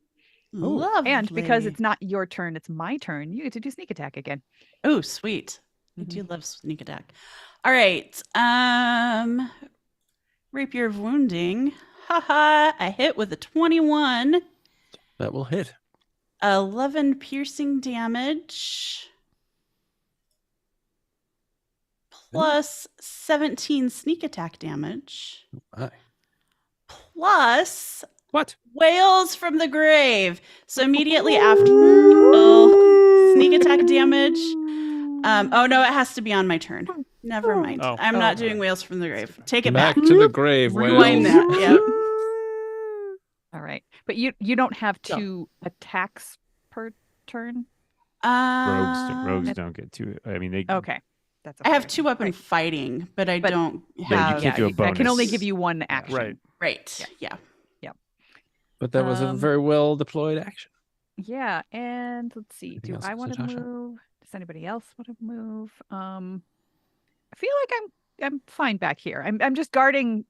Lovely. And because it's not your turn, it's my turn, you get to do sneak attack again. Oh, sweet. I do love sneak attack. All right. Rapier of wounding. Haha. I hit with a 21. That will hit. 11 piercing damage. Plus 17 sneak attack damage. My. Plus What? Wails from the grave. So immediately after sneak attack damage. Oh no, it has to be on my turn. Never mind. Oh. I'm not doing Wails from the grave. Take it Back back. to the grave. Rewind Wales. that. Yep. All right. But you don't have Yeah. 2 attacks per turn. Rogues don't get too. I mean, they. Okay. That's I have okay. 2 weapon Right. fighting, but I But- don't you have. can't do a I can only bonus. give you 1 action. Right. Right. Yeah. But that was a Um, very well deployed action. Yeah, and let's see. Anything Do else, I want to Natasha? move? Does anybody else want to move? I feel like I'm fine back here. I'm just guarding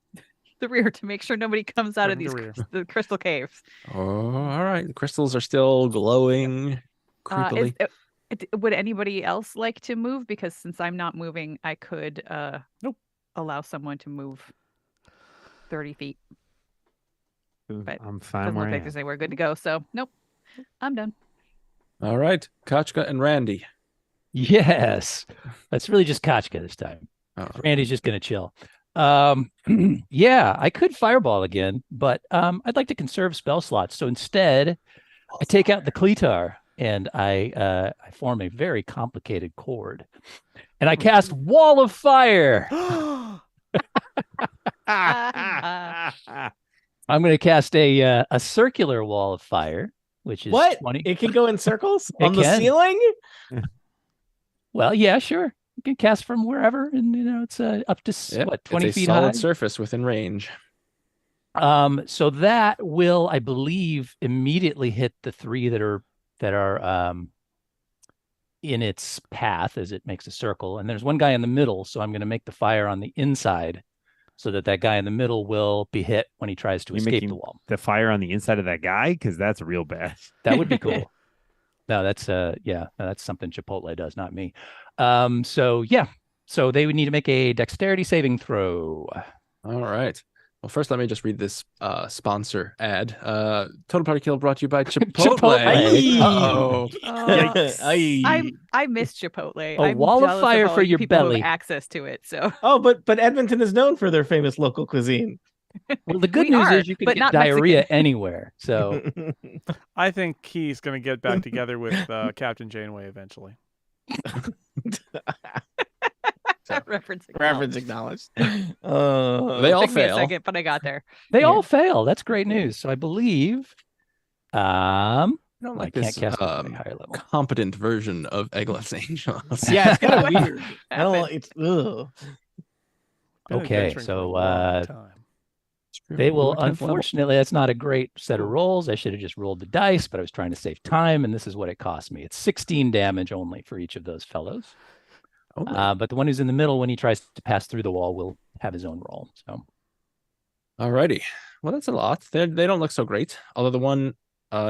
the rear to make sure nobody comes out of Guarding these the rear. the crystal caves. Oh, all right. The crystals are still glowing creepily. Would anybody else like to move? Because since I'm not moving, I could Nope. allow someone to move 30 feet. but I'm fine Doesn't where look I like am. there's anywhere good to go. So nope, I'm done. All right. Kachka and Randy. Yes. That's really just Kachka this time. Oh, Randy's just going to chill. Yeah, I could fireball again, but I'd like to conserve spell slots. So instead, I take out the Cleatar and I form a very complicated chord. And I cast Wall of Fire. I'm going to cast a circular Wall of Fire, which is What? 20. It can go in circles It on the can. ceiling? Well, yeah, sure. You can cast from wherever, and it's up to Yep, what 20 it's a feet solid high. surface within range. So that will, I believe, immediately hit the 3 that are in its path as it makes a circle. And there's one guy in the middle, so I'm going to make the fire on the inside so that that guy in the middle will be hit when he tries to You're escape making the wall. the fire on the inside of that guy, because that's real bad. That would be cool. No, that's that's something Chipotle does, not me. So they would need to make a dexterity saving throw. All right. Well, first, let me just read this sponsor ad. Total Party Kill brought to you by Chipotle. Chipotle. Uh-oh. I miss Chipotle. A I'm wall of jealous fire all for you your people who have belly. access to it. So Oh, but Edmonton is known for their famous local cuisine. Well, the good We news are, is you can but get not diarrhea Mexican. anywhere. So I think he's going to get back together with Captain Janeway eventually. reference acknowledged. They all Took me a fail. second, but I got there. they all fail. That's great news. So I believe I don't I like can't this cast it at a higher level. competent version of Eglath's Angels. Yeah, it's kind of What weird. I don't. It's ugh. Been Okay, adventuring so, for a long time. They will, 10th level. unfortunately, that's not a great set of rolls. I should have just rolled the dice, but I was trying to save time, and this is what it cost me. It's 16 damage only for each of those fellows. Oh, my. But the one who's in the middle, when he tries to pass through the wall, will have his own roll. So Alrighty. Well, that's a lot. They don't look so great. Although the one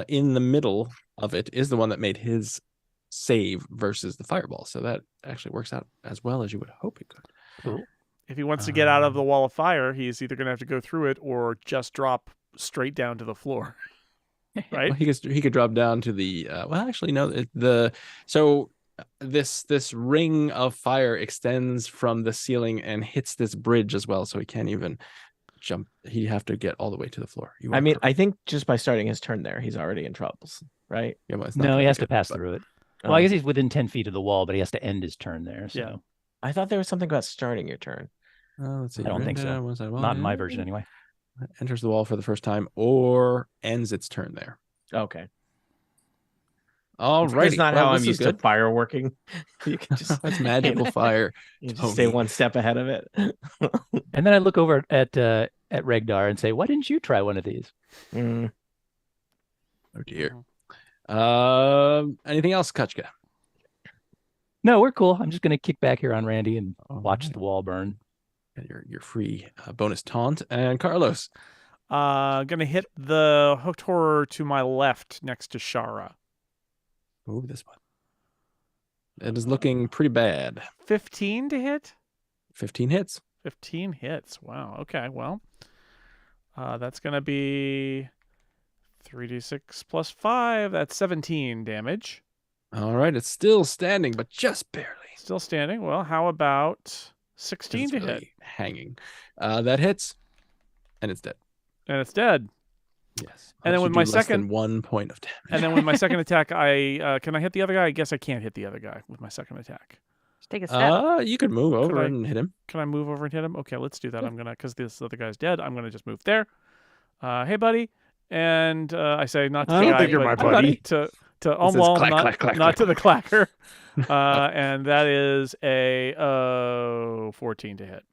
in the middle of it is the one that made his save versus the fireball. So that actually works out as well as you would hope it could. cool. If he wants to get out of the wall of fire, he's either going to have to go through it or just drop straight down to the floor. Right? Well, he could drop down to the well, actually no, this ring of fire extends from the ceiling and hits this bridge as well, so he can't even jump. He'd have to get all the way to the floor. I mean, I think just by starting his turn there, he's already in troubles, right? yeah, well, it's not No, he gonna has be to good, pass but- through it. Well, I guess he's within 10 feet of the wall, but he has to end his turn there. So Yeah. I thought there was something about starting your turn. Let's see. I don't think so. Brenda, not in my version anyway. Enters the wall for the first time or ends its turn there. Okay. All right. It's not how I'm used to fireworking. You can just That's magical fire. You just stay Tony. one step ahead of it. And then I look over at Regdar and say, "Why didn't you try one of these?" Mm. Oh dear. Anything else, Kachka? No, we're cool. I'm just going to kick back here on Randy and watch right. the wall burn. And your free bonus taunt. And Carlos. Gonna hit the hooked horror to my left next to Shara. Move this one. It is looking pretty bad. 15 to hit? 15 hits. 15 hits. Wow. Okay. Well, that's gonna be 3d6 plus 5. That's 17 damage. All right. It's still standing, but just barely. Still standing. Well, how about 16 It's to really hit? hanging. That hits. And it's dead. And it's dead. Yes. And then Unless with you my do less than second- 1 point of damage. And then with my second attack, can I hit the other guy? I guess I can't hit the other guy with my second attack. Just take a step. You could move over I- and hit him. Can I move over and hit him? Okay, let's do that. I'm gonna, because this other guy's dead. I'm gonna just move there. Hey, buddy. And I say not to I the don't guy, think you're but my buddy. to says Umwal, clack, not, clack, clack, not clack. to the clacker. And that is a 14 to hit.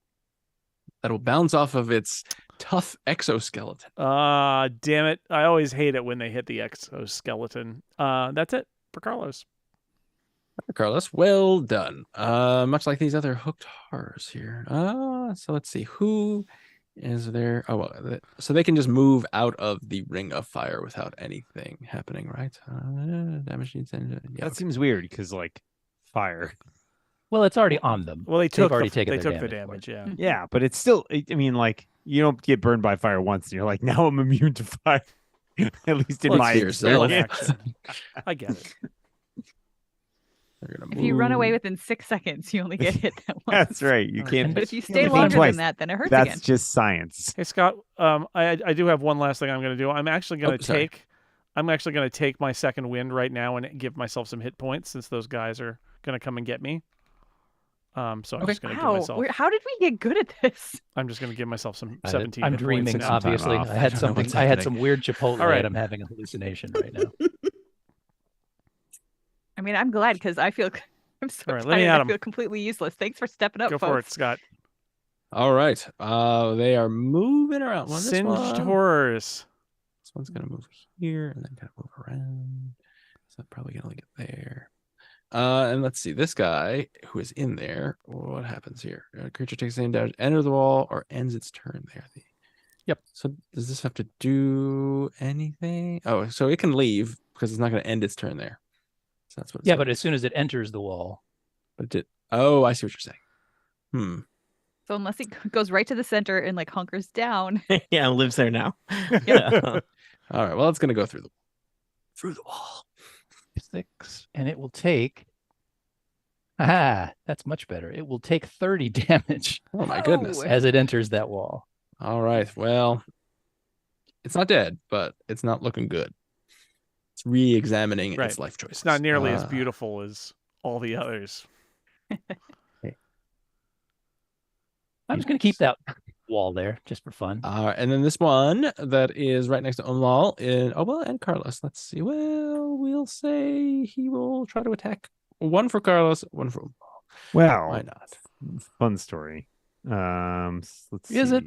That'll bounce off of its tough exoskeleton. Damn it. I always hate it when they hit the exoskeleton. That's it for Carlos. Carlos, well done. Much like these other hooked horrors here. So let's see. Who is there? Oh, well, so they can just move out of the ring of fire without anything happening, right? Damage needs That seems weird because like fire. Well, it's already on them. Well, they They've took already the, taken they their took the damage for it. damage. Yeah, but it's still. I mean, like you don't get burned by fire once, and you're like, now I'm immune to fire. At least in Well, my it's yourself. experience. I get it. They're gonna If you run away move. within 6 seconds, you only get hit that once. That's right. You can't. But if you you stay only longer twice. than that, then it hurts That's again. just science. Hey Scott, I do have one last thing I'm going to do. I'm actually going to sorry. take my second wind right now and give myself some hit points since those guys are going to come and get me. So I'm just going to give Wow, myself. how did we get good at this? I'm just going to give myself some I- 17. I'm hit points dreaming, now. some time obviously. off. I I had don't know something. what's I had happening. some weird Chipotle, All right. and I'm having a hallucination right now. I mean, I'm glad because I feel I'm so All right, tired. let me at I 'em. feel completely useless. Thanks for stepping up, Go folks. for it, Scott. All right. They are moving around. Well, this Singed one- horrors. This one's gonna move here and then kind of move around. So probably gonna get there. And let's see, this guy who is in there, what happens here? A creature takes the same damage, enter the wall, or ends its turn there. Yep. So does this have to do anything? Oh, so it can leave because it's not going to end its turn there. So that's what. Yeah, but as soon as it enters the wall. But it did. Oh, I see what you're saying. So unless it goes right to the center and like hunkers down. Yeah, lives there now. All right. Well, it's going to go through the wall. 6, and it will take. That's much better. It will take 30 damage Oh my goodness. as it enters that wall. All right. Well, it's not dead, but it's not looking good. It's re-examining Right. its life choices. It's not nearly as beautiful as all the others. I'm just going to keep that wall there just for fun. And then this one that is right next to Umlal and Carlos. Let's see. Well, we'll say he will try to attack. One for Carlos, one for Umlal. Well, Why not? fun story. Let's see. Is it?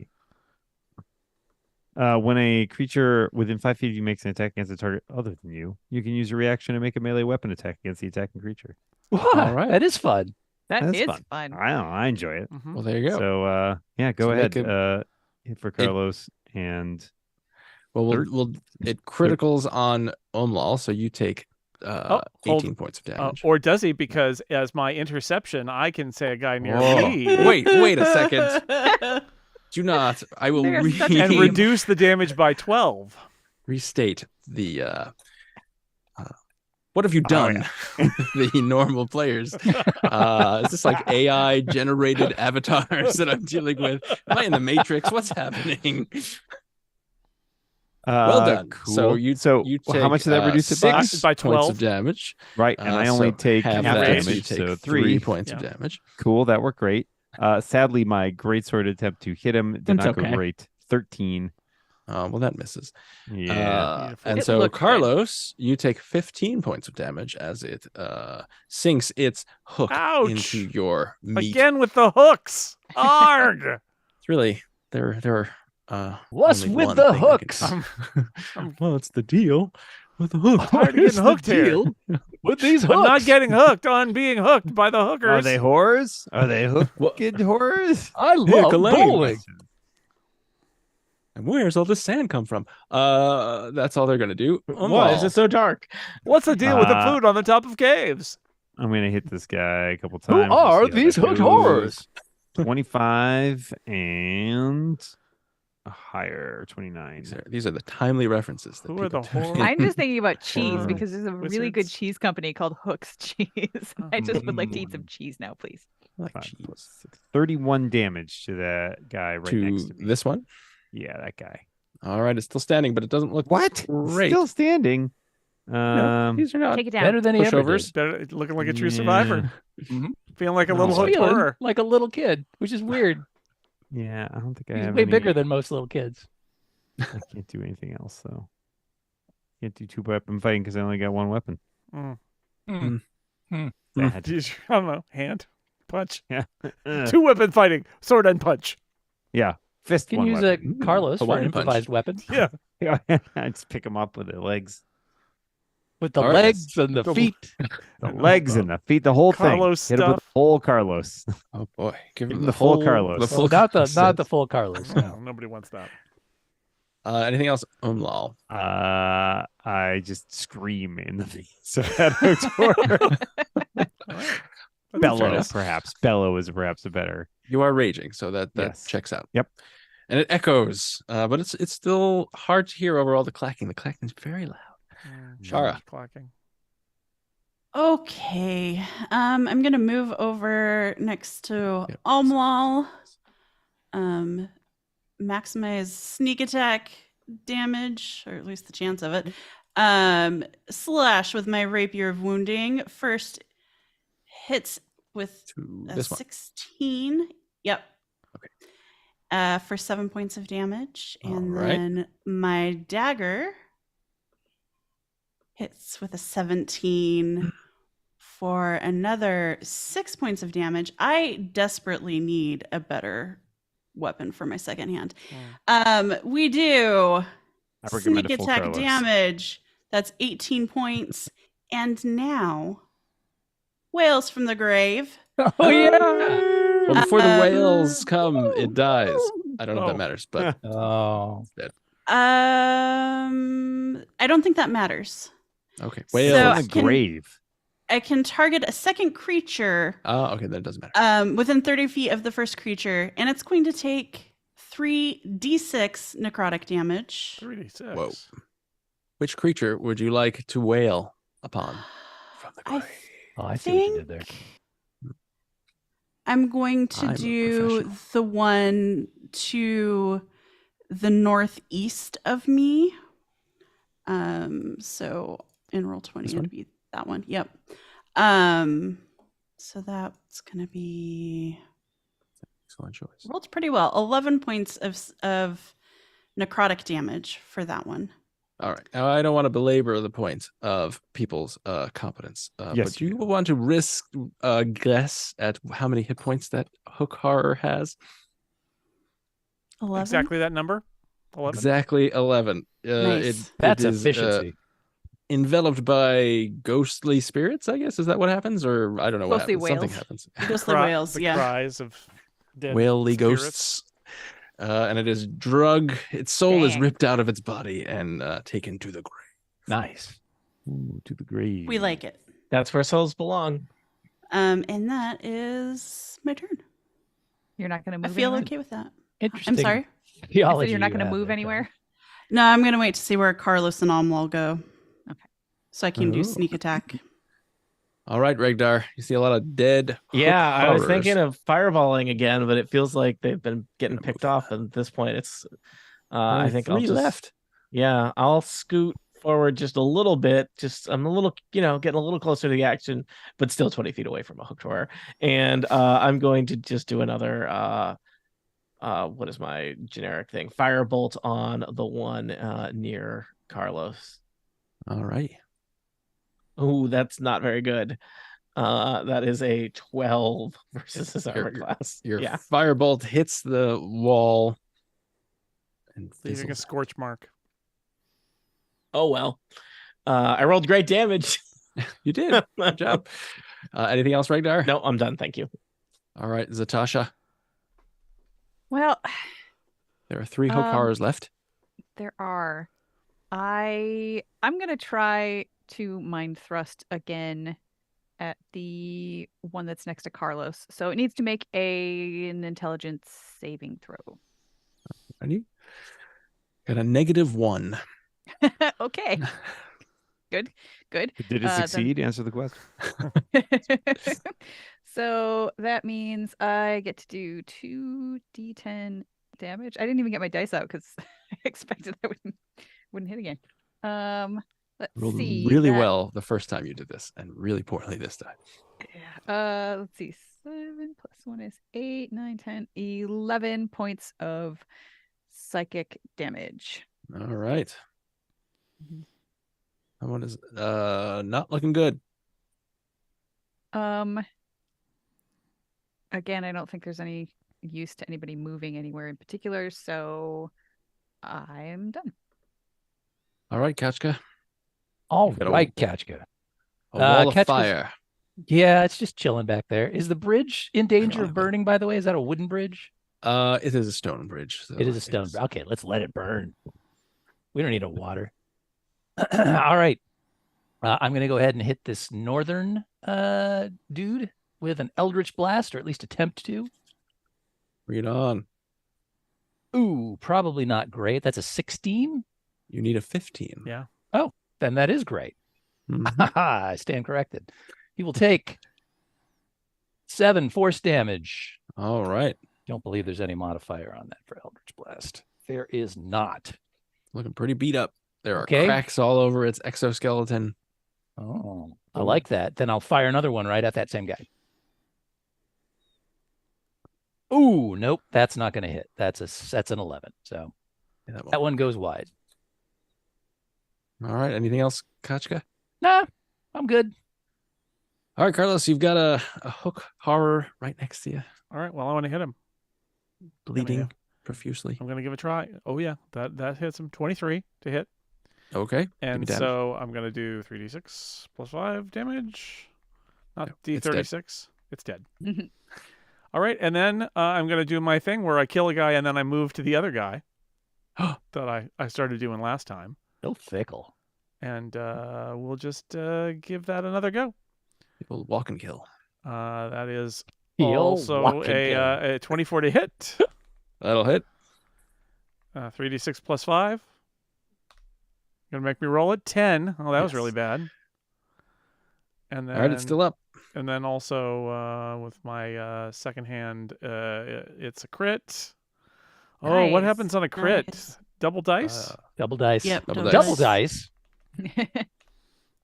When a creature within 5 feet of you makes an attack against a target other than you, you can use a reaction to make a melee weapon attack against the attacking creature. All right. That is fun. That That's is fun. fun. I don't know. I enjoy it. Mhm. Well, there you go. So, yeah, go So ahead. make Hit for Carlos and Well, it criticals on Umlal, so you take hold- 18 points of damage. Or does he? Because as my interception, I can say a guy near Whoa. me Wait a second. Do not. I will They're such a and team. reduce the damage by 12. restate the. What have you done? The normal players. Is this like AI generated avatars that I'm dealing with? Am I in the Matrix? What's happening? Well done. Cool. So you how take, much did that reduce it by? 6 By points 12. of damage. Right, and I only So take half half that, damage, so you damage, take so 3 points of Yeah. damage. Cool, that worked great. Sadly, my greatsword attempt to hit him did That's not go okay. great. 13. Well, that misses. Yeah. Beautiful. And It so looked good. Carlos, you take 15 points of damage as it sinks its hook Ouch. into your meat. Again with the hooks. Arg! It's really there are What's only with one the thing that can- hooks? well, it's the deal with the hook. Tired of getting hooked here. With these hooks. I'm not getting hooked on being hooked by the hookers. Are they whores? Are they hooked whores? I love Elaine. bowling. And where's all this sand come from? That's all they're gonna do. Why is it so dark? What's the deal with the Uh, food on the top of caves? I'm going to hit this guy a couple Who times. to are see how these that hooked goes. horrors? 25 and a higher 29. These are the timely references. That Who are people the tune in. horrors? I'm just thinking about cheese Or because there's a really good wizards. cheese company called Hooks Cheese. I just would like to eat some cheese now, please. I like 5 cheese. plus 6, 31 damage to that guy right next to me. This one. Yeah, that guy. All right, it's still standing, but it doesn't look What? great. Still standing. No, these are not Take it down. Better than he ever pushovers. did. Better, looking like a true Yeah. survivor. Mhm. Feeling like a No. little hooked Feeling horror. like a little kid, which is weird. Yeah, I don't think I He's have way any. bigger than most little kids. I can't do anything else, though. Can't do 2-weapon fighting because I only got 1 weapon. Mm. Bad. Jeez, I don't know. Hand, punch, Yeah. 2-weapon fighting, sword and punch. Yeah. Fist You can one use weapon. a Carlos for an Hawaiian punch. improvised weapon Yeah. I just pick him up with the legs. with the All right. legs and the The- feet. The legs and the feet, the whole Carlos thing. Hit him with stuff. the full Carlos. Oh boy, give Give him him the full Carlos. The Well, full not Carlos. the full Carlos. No, nobody wants that. Anything else, Umlal? I just scream in the face of that hooked horror. Bellow, enough. perhaps. Bellow is perhaps a better. You are raging, so that Yes. checks out. Yep. And it echoes, but it's still hard to hear over all the clacking. The clacking is very loud. Shara. Clacking. Okay. I'm gonna move over next to Yep. Almwal. Maximize sneak attack damage, or at least the chance of it. Slash with my rapier of wounding. First hits with To a this one. 16. Yep. Okay. For 7 points of damage. All And right. then my dagger hits with a 17 for another 6 points of damage. I desperately need a better weapon for my second hand. We do I recommend sneak a full attack Carlos. damage. That's 18 points. And now whales from the grave. Oh yeah. Well, before the Um, whales come, it dies. I don't know if that Oh. matters, but Oh. I don't think that matters. okay. So Whales Whales. from the can- grave. I can target a second creature Oh, okay, then it doesn't matter. within 30 feet of the first creature, and it's going to take 3d6 necrotic damage. 3d6. Whoa. Which creature would you like to wail upon from the I grave? Oh, I see what you did think there. I'm going to I'm a do professional. the one to the northeast of me. So in roll 20 This it'd one? be that one. Yep. So that's gonna be Excellent choice. rolled pretty well. 11 points of necrotic damage for that one. All right. Now, I don't want to belabor the point of people's competence, Yes, but do you you do. want to risk a guess at how many hit points that hook horror has? 11. Exactly that number? 11? Exactly 11. Nice. That's it is, efficiency. enveloped by ghostly spirits, I guess. Is that what happens? Or I don't know what Ghostly happens. Something whales. happens. Ghostly whales, The yeah. cries of dead Whaley spirits. ghosts. And it is drug. Its soul is Dang. ripped out of its body and taken to the grave. Nice. Ooh, to the grave. We like it. That's where souls belong. And that is my turn. You're not going to I move feel anywhere? okay with that. Interesting. I'm sorry. I Theology said you're not you going to have move there, anywhere? No, I'm gonna wait to see where Carlos and Almwal go. Okay. So I can do Ooh. sneak attack. All right, Regdar. You see a lot of dead. Yeah, I was horrors. thinking of fireballing again, but it feels like they've been getting Gotta picked move. off. And at this point, it's. Only I think I'll 3 just. left. Yeah, I'll scoot forward just a little bit. Just I'm a little, getting a little closer to the action, but still 20 feet away from a hooked horror. And I'm going to just do another. What is my generic thing? Firebolt on the one near Carlos. All right. Ooh, that's not very good. That is a 12 versus his armor class. Your Yeah. firebolt hits the wall and Leaving a fizzles. scorch mark. Oh well. I rolled great damage. You did. Good job. Anything else, Regdar? No, I'm done. Thank you. All right, Zatasha. Well, There are 3 hook horrors left. there are. I'm going to try to mind thrust again at the one that's next to Carlos. So it needs to make an intelligence saving throw. Ready? Got a -1. Okay. Good. Did it then- succeed? Answer the question. So that means I get to do 2d10 damage. I didn't even get my dice out because I expected I wouldn't hit again. Let's Rolled see. really that- well the first time you did this, and really poorly this time. Let's see. 7 plus 1 is 8, 9, 10, 11 points of psychic damage. All right. Mhm. That one is not looking good. Again, I don't think there's any use to anybody moving anywhere in particular, so I'm done. All right, Kachka. All You've got a- right, Kachka. A wall of Kachka's- fire. Yeah, it's just chilling back there. Is the bridge in danger of Ironically. burning, by the way? Is that a wooden bridge? It is a stone bridge. So It is a stone. it's- Okay, let's let it burn. We don't need a water. All right. I'm going to go ahead and hit this northern dude with an Eldritch Blast, or at least attempt to. Read on. Ooh, probably not great. That's a 16. You need a 15. Yeah. Then that is great. Mhm. I stand corrected. He will take 7 force damage. All right. Don't believe there's any modifier on that for Eldritch Blast. There is not. Looking pretty beat up. There are Okay. cracks all over its exoskeleton. Oh, I like that. Then I'll fire another one right at that same guy. Ooh, nope, that's not going to hit. That's an 11. So Yeah, that that one. one goes wide. All right. Anything else, Kachka? Nah, I'm good. All right, Carlos, you've got a hook horror right next to you, All right. Well, I want to hit him. bleeding profusely. I'm going to give it a try. Oh, yeah. That hits him. 23 to hit. Okay. And damage. so I'm going to do 3d6 plus 5 damage. Not No, it's dead. D36. It's dead. All right, and then I'm gonna do my thing where I kill a guy and then I move to the other guy that I started doing last time, So fickle. and we'll just give that another go. People walk and kill. That is He'll also walk and kill. a 24 to hit. That'll hit. 3d6 plus 5. Gonna make me roll it. 10. Oh, that was really Yes. bad. And then All right, it's still up. And then also with my second hand, it's a crit. Oh, what Nice. happens on a crit? Nice. Double dice? Double dice. Yep. Double Double dice. dice.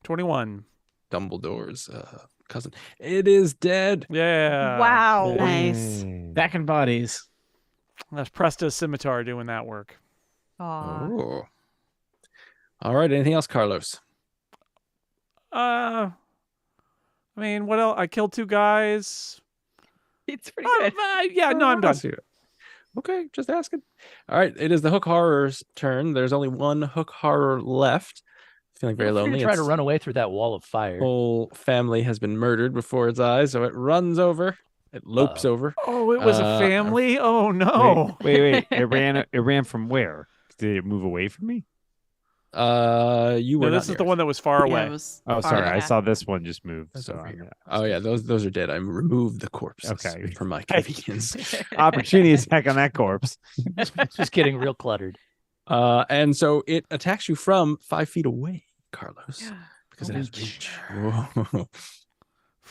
21. Dumbledore's cousin. It is dead. Yeah. Wow. Nice. Stacking bodies. That's Presto's scimitar doing that work. Aw. Oh. All right. Anything else, Carlos? I mean, what else? I killed 2 guys. It's pretty good. Yeah, no, I'm done. Okay, just asking. All right, it is the Hook Horror's turn. There's only one Hook Horror left. Feeling very Feel free lonely. to try to Its run away through that wall of fire. whole family has been murdered before its eyes, so it runs over. It lopes over. Oh, it was a Uh, family? Oh, no. Wait. It ran from where? Did it move away from me? You were No, not this is near the it. one that was far Yeah, away. it was Oh, far sorry. I back. saw this one just move. That's So over I'm here. gonna- Oh yeah, those are dead. I removed the corpses Okay. for my convenience. opportunity attack on that corpse. It's just getting real cluttered. And so it attacks you from 5 feet away, Carlos, because it has reach. Whoa.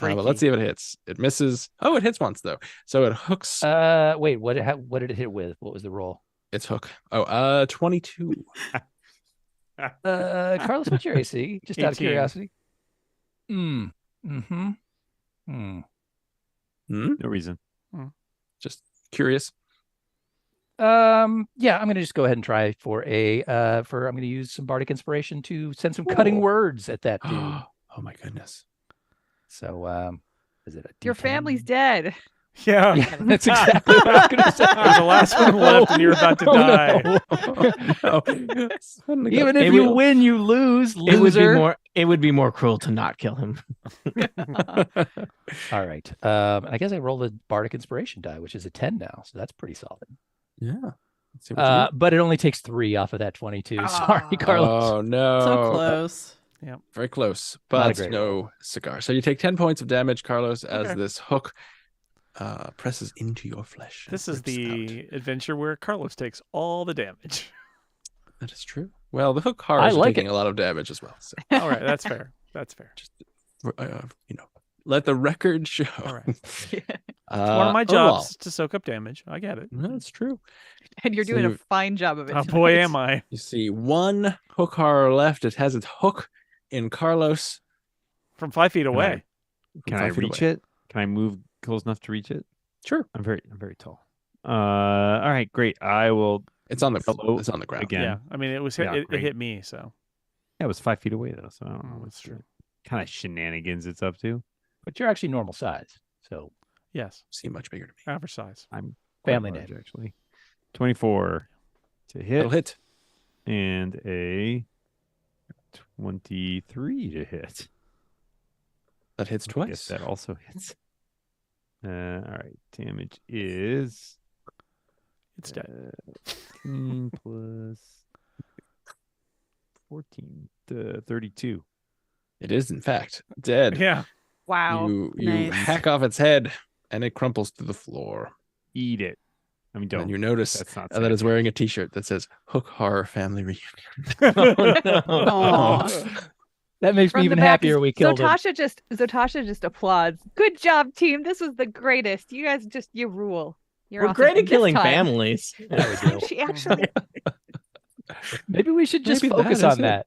But let's see if it hits. It misses. Oh, it hits once though. So it hooks Wait, what did it hit with? What was the roll? its hook. Oh, 22. Carlos, what's your AC? Just out of 18. curiosity. Mm-hmm. Hmm? No reason. Just curious. Yeah, I'm gonna just go ahead and try for I'm gonna use some bardic inspiration to send some cutting Ooh. words at that dude. Oh my goodness. So is it a Your D10? family's dead. Yeah. Yeah, that's exactly what I was gonna say. There's the last one left, and you're about to die. No. Suddenly got- Even if It you would- win, you lose. Loser. It would be more cruel to not kill him. All right. I guess I rolled a bardic inspiration die, which is a 10 now, so that's pretty solid. Yeah. Let's see what you do. But it only takes 3 off of that 22. Sorry, Carlos. Oh no. So close. Very close, Not a but great no cigar. So you take 10 points of damage, Carlos, as Okay. this hook presses into your flesh. and This is rips the out. adventure where Carlos takes all the damage. That is true. Well, the hook horrors are like taking it. a lot of damage as well. So, All right, that's fair. That's fair. let the record show. All right. Yeah. One of my oh, well. jobs to soak up damage. I get it. No, that's true. And you're So doing a you- fine job of it. Oh boy, tonight. am I. You see one hook horror left. It has its hook in Carlos. From 5 feet away. Can 5 I feet reach away. it? Can I move close enough to reach it? Sure. I'm very tall. All right, great. I will It's on the Hello it's on the ground. again. Yeah. I mean, it was hit, Yeah, it great. hit me, so. Yeah, it was 5 feet away though, so I don't know Oh, what's that's true. kind of shenanigans it's up to. But you're actually normal size. So Yes. Seem much bigger to me. Average size. I'm quite Family large, name. actually. 24 to It'll hit hit. and a 23 to hit. That hits Yes, twice. that also hits. All right, damage is It's dead. 15 plus 14 to 32. It is in fact dead. Yeah. Wow. You Nice. hack off its head and it crumples to the floor. Eat it. I mean, don't. And you notice That's not that it's safe. wearing a t-shirt that says Hook Horror Family Reunion. Aw. that makes From me the even back happier is- we killed him. Zotasha just applauds. Good job, team. This was the greatest. You guys you rule. You're We're awesome. great at And this killing time- families. There we go. She actually Maybe we should just Maybe focus that is on it. that.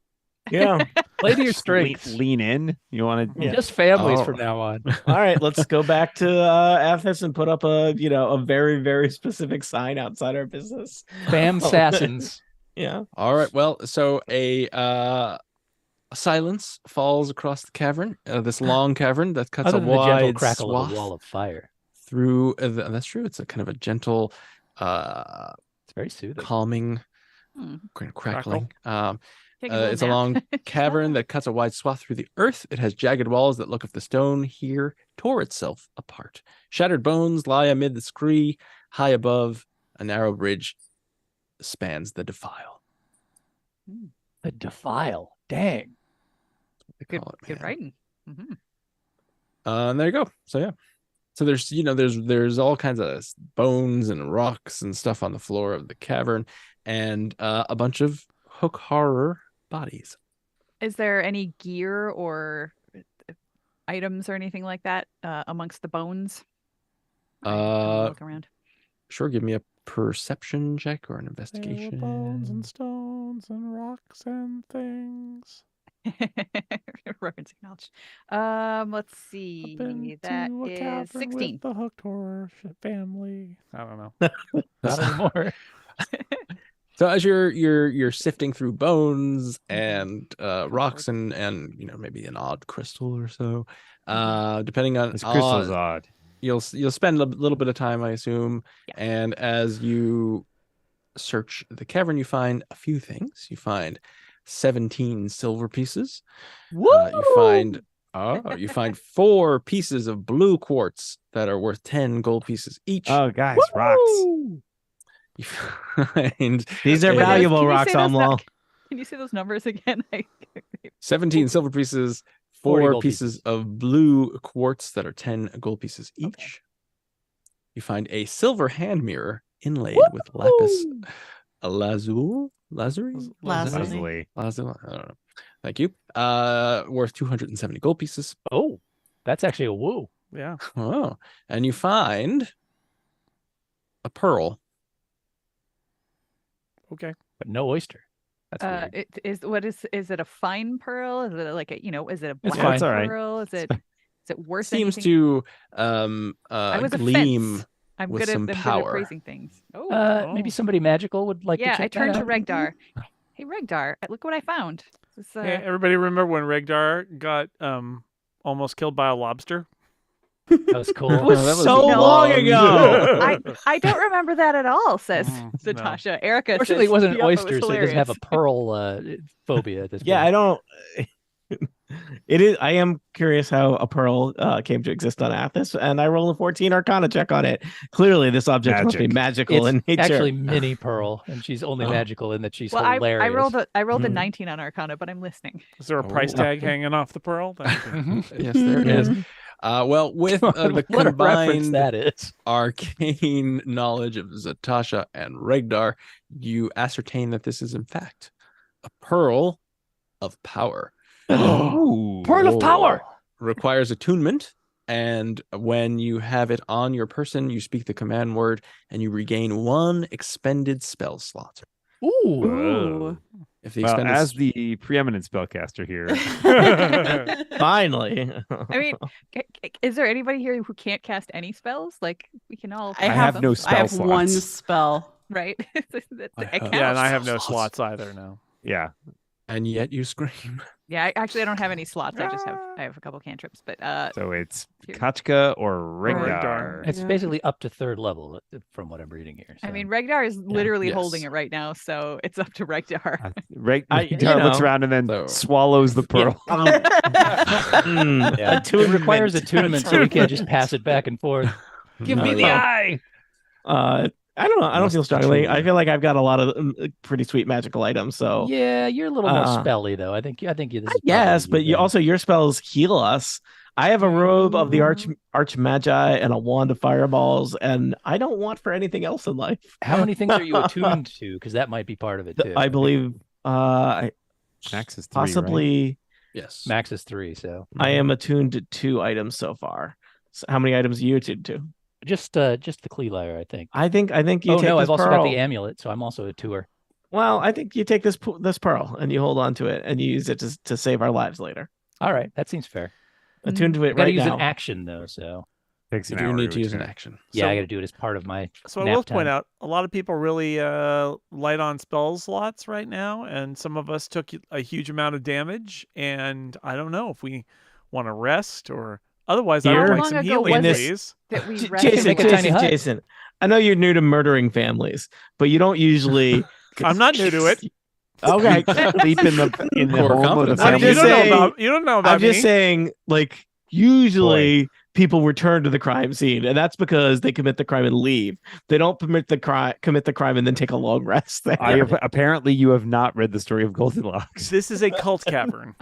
Yeah. Play to your Just lean- strengths. Lean in. You want to? Yeah. Just families Oh. from now on. All right, let's go back to Athas and put up a very, very specific sign outside our business. Fam Sassins. Yeah. All right. Well, so a silence falls across the cavern. This long cavern that cuts Other a than the gentle wide crackle swath of a wall of fire. through. That's true. It's a kind of a gentle, It's very soothing. calming, Hmm. kind of crackling. Take a little It's a nap. long cavern that cuts a wide swath through the earth. It has jagged walls that look if the stone here tore itself apart. Shattered bones lie amid the scree. High above, a narrow bridge spans the defile. The defile. Dang. They Good, call it, good man. writing. Mm-hmm. And there you go. So yeah. So there's there's all kinds of bones and rocks and stuff on the floor of the cavern, and a bunch of hook horror bodies. Is there any gear or items or anything like that amongst the bones? I wanna look around. Sure, give me a perception check or an There investigation. were bones and stones and rocks and things. Referencing knowledge. Let's I've see. been That to a is cavern 16. with the hooked horror family. I don't know. Not anymore. So as you're sifting through bones and rocks Comfort. and maybe an odd crystal or so, depending on This crystal's odd. you'll spend a little bit of time, I assume. Yeah. And as you search the cavern, you find a few things. You find 17 silver pieces. You find 4 pieces of blue quartz that are worth 10 gold pieces each. Oh, guys, rocks. You find These are a- valuable Can you rocks, say those Amlal. Can you say those numbers again? 17 silver pieces, 40 4 gold pieces pieces. of blue quartz that are 10 gold pieces each. Okay. You find a silver hand mirror inlaid with lapis lazuli. Lazuli. Lazuli? I don't know. Thank you. Worth 270 gold pieces. Oh, that's actually a woo. Yeah. Oh, and you find a pearl. Okay. But no oyster. That's weird. Is it a fine pearl? Is it like is it a It's black fine. It's all right. pearl? Is it worth Seems anything? to I was a gleam. fence. I'm with good at some I'm good at power. praising things. Oh, Maybe somebody magical would like yeah. to check I turned that to out. Regdar. Hey Regdar, look what I found. This, Hey, everybody remember when Regdar got almost killed by a lobster? That was cool. It was That was so long ago. I don't remember that at all, says No. Zatasha. Erica Fortunately, says, it wasn't "Yup, it was oysters, so he doesn't have a hilarious." pearl phobia at this Yeah, point. I don't. It is. I am curious how a pearl came to exist on Athos, and I roll a 14 Arcana check on it. Clearly, this object must be Magic. magical in It's nature. actually mini pearl, and she's only Oh. magical in that she's Well, hilarious. I rolled a Mhm. 19 on Arcana, but I'm listening. Is there a price Oh. tag hanging off the pearl? Yes, there is. Well, with the what a reference combined that is. arcane knowledge of Zatasha and Regdar, you ascertain that this is in fact a pearl of power. Ooh. Pearl of power. Requires attunement, and when you have it on your person, you speak the command word and you regain 1 expended spell slot. Ooh. Whoa. If the Well, expended as the preeminent spellcaster here, Finally. I mean, is there anybody here who can't cast any spells? Like we can all. I have them, no I spell have one slots. spell. right? I It have- counts. Yeah, and I have no Slots. slots either now. yeah, and yet you scream. Yeah, I don't have any slots. I have a couple cantrips, but so it's Here. Kachka or Regdar. Regdar. It's Yeah. basically up to 3rd level from what I'm reading here. I so. mean, Regdar is literally Yes. holding it right now, so it's up to Regdar. Regdar looks around and then So- swallows the pearl. yeah, it Attunement. requires attunement, so we can't just pass it back and forth. Give me the yeah. eye. I don't know. I don't Must feel strongly. attune. I feel like I've got a lot of pretty sweet magical items. So Yeah, you're a little more Uh, spelly though. I think this is yes, probably but you then. also your spells heal us. I have a robe of the arch magi and a wand of fireballs, and I don't want for anything else in life. How many things are you attuned to? Because that might be part of it too. I believe Max is 3, right? possibly Yes. Max is 3, so I am attuned to 2 items so far. So how many items are you attuned to? just the Clee Lyre, I think. I think you Oh take no, this I've also pearl. got the amulet, so I'm also a tour. Well, I think you take this pearl and you hold on to it and you use it to save our lives later. All right, that seems fair. Attuned to I it gotta right use now. an action though, so Takes You an do hour need to use an attune. action. yeah, I So- got to do it as part of my. So I nap will point time. out a lot of people really light on spell slots right now, and some of us took a huge amount of damage. And I don't know if we want to rest or otherwise. I Here? would How like long some ago healing, was it? please. That we J- rested Jason, make a last- tiny hut. Jason, I know you're new to murdering families, but you don't usually. I'm not new to it. Okay. Sleep in the Core home of the competence. What do family. you just don't know saying- about? You don't know about I'm just me. saying, like, usually people return to the crime scene, and that's because they commit the crime and leave. They don't commit the crime and then take a long rest there. Apparently, you have not read the story of Goldilocks. This is a cult cavern.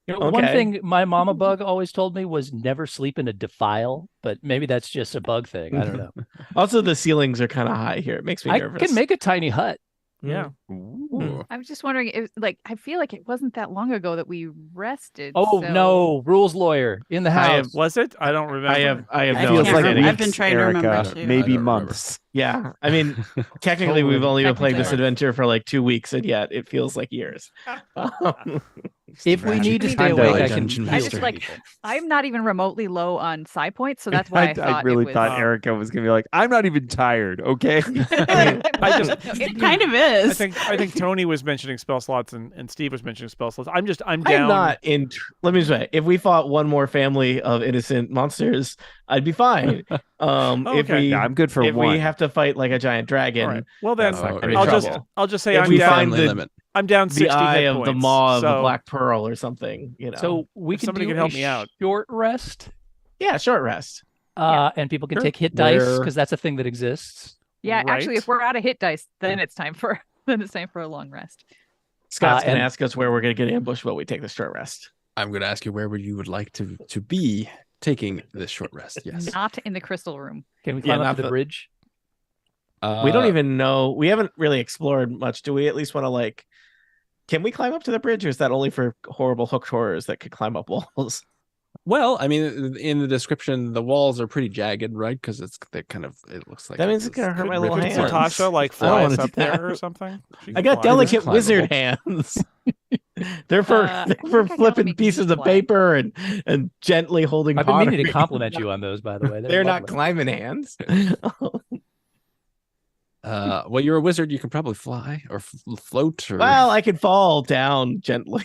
One Okay. thing my mama bug always told me was never sleep in a defile, but maybe that's just a bug thing. I don't know. Also, the ceilings are kind of high here. It makes me I nervous. can make a tiny hut. Yeah. Ooh. I was just wondering if, like, I feel like it wasn't that long ago that we rested. Oh so- no, rules lawyer in the I have- house. Was it? I don't remember. I have I no can't Feels like remember. understanding. I've been weeks, trying to remember Erica, too. maybe I don't remember. months. Yeah, I mean, technically, Totally. we've only been playing this Technically. adventure for like 2 weeks, and yet it feels like years. If we need to stay Kinda awake, like I can Dungeon heal I Master. just some like people. I'm not even remotely low on psi points, so that's why I thought really it was. thought Erica was gonna be like, I'm not even tired. Okay. It kind of is. I think Tony was mentioning spell slots and Steve was mentioning spell slots. I'm I'm down. not in. Let me say, if we fought one more family of innocent monsters, I'd be fine. If Okay. we Yeah, I'm good for if one. we have to fight like a giant dragon, All right. Well then, That's not Oh, great. I'll trouble. just say If I'm we down. find Family the- limit. I'm down 60 the eye hit of the points, maw of the so- black pearl or something, you know. So we If can somebody do could help a me out. short rest, yeah, short rest. and people can Sure. take hit dice Where- because that's a thing that exists. Yeah, actually, Right. if we're out of hit dice, then it's time for a long rest. Scott's gonna and- ask us where we're gonna get ambushed while we take the short rest. I'm going to ask you where you would like to be taking this short rest. Yes. Not in the crystal room. Can we Yeah, climb up not to the the- bridge? We don't even know. We haven't really explored much. Do we at least want to like? Can we climb up to the bridge, or is that only for horrible hooked horrors that could climb up walls? Well, I mean, in the description, the walls are pretty jagged, right? Because they kind of it looks like That means it's it's gonna hurt my little Could hands. Natasha like I don't fly wanna us do up there that. or something? She I can got fly. delicate climbable. wizard hands. They're for I they're think for I can flipping make pieces you of fly. paper and gently holding. I've been meaning to pottery. compliment you on those, by the way. They're not lovely. climbing hands. well, you're a wizard. You can probably fly or float. Or Well, I could fall down gently.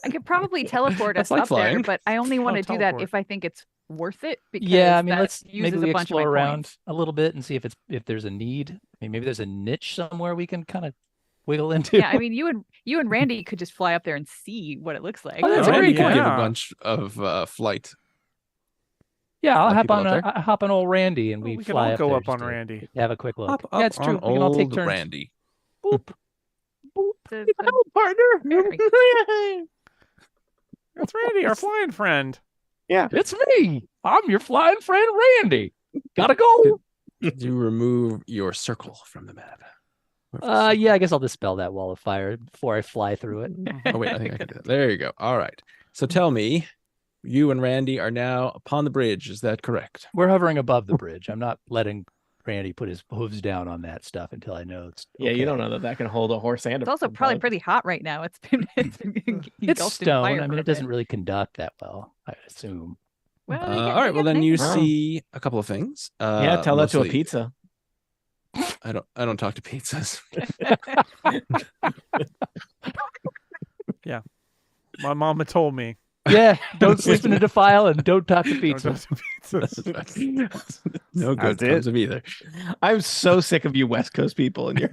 I could probably teleport That's us like up there, flying. but I only want to do that teleport. if I think it's worth it. Because Yeah, I mean, that let's uses maybe we a bunch of my explore around points. a little bit and see if there's a need. I mean, maybe there's a niche somewhere we can kind of wiggle into. Yeah, I mean, you and Randy could just fly up there and see what it looks like. Oh, that's a Randy great could point. give a Yeah. bunch of flight. Yeah, I'll Let hop people on up there. I'll hop on old Randy and Well, we we can fly all up go there up just on to Randy. have a quick look. Hop Yeah, up it's true. on We can all take old turns. Randy. The- the- Partner. Very. That's Randy, our flying friend. It's me. I'm your flying friend, Randy. Gotta go. Did you remove your circle from the map? Yeah, I guess I'll dispel that wall of fire before I fly through it. Oh wait, I think I can do that. There you go. All right. So tell me, you and Randy are now upon the bridge. Is that correct? We're hovering above the bridge. I'm not letting Randy put his hooves down on that stuff until I know it's Yeah, okay. you don't know that can hold a horse and a It's also probably bug. pretty hot right now. It's been It's engulfed in stone. fire I for mean, a it doesn't bit. really conduct that well, I assume. Well, All right. Well, then you Wow. see a couple of things. Yeah, tell that to a mostly- pizza. I don't talk to pizzas. My mama told me. Yeah, don't sleep in a defile and don't talk to Don't pizza. talk to pizzas. No good That's comes of either. I'm so sick of you West Coast people and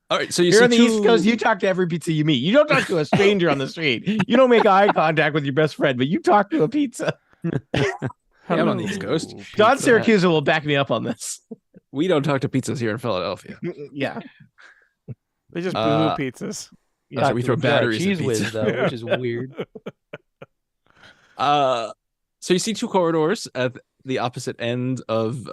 All right. So you you're see on the two... East Coast. You talk to every pizza you meet. You don't talk to a stranger on the street. You don't make eye contact with your best friend, but you talk to a pizza. I'm on the East Coast. John Pizza. Syracuse will back me up on this. We don't talk to pizzas here in Philadelphia. Yeah. They just Uh, boohoo pizzas. That's right, we throw You're a batteries at cheese whiz, pizza. though, which is weird. So you see two corridors at the opposite end of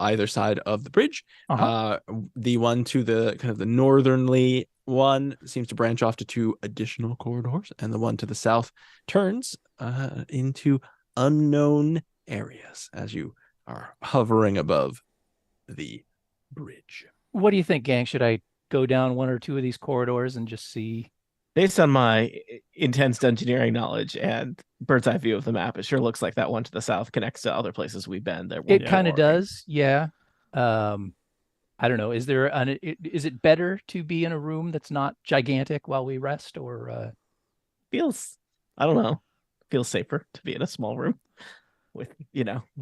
either side of the bridge. Uh-huh. The one to the kind of the northernly one seems to branch off to two additional corridors, and the one to the south turns into unknown areas as you are hovering above the bridge. What do you think, gang? Should I go down one or two of these corridors and just see? Based on my intense engineering knowledge and bird's eye view of the map, it sure looks like that one to the south connects to other places we've been. There, It kind of does, yeah. I don't know. Is it better to be in a room that's not gigantic while we rest, or feels. I don't know. Feels safer to be in a small room. with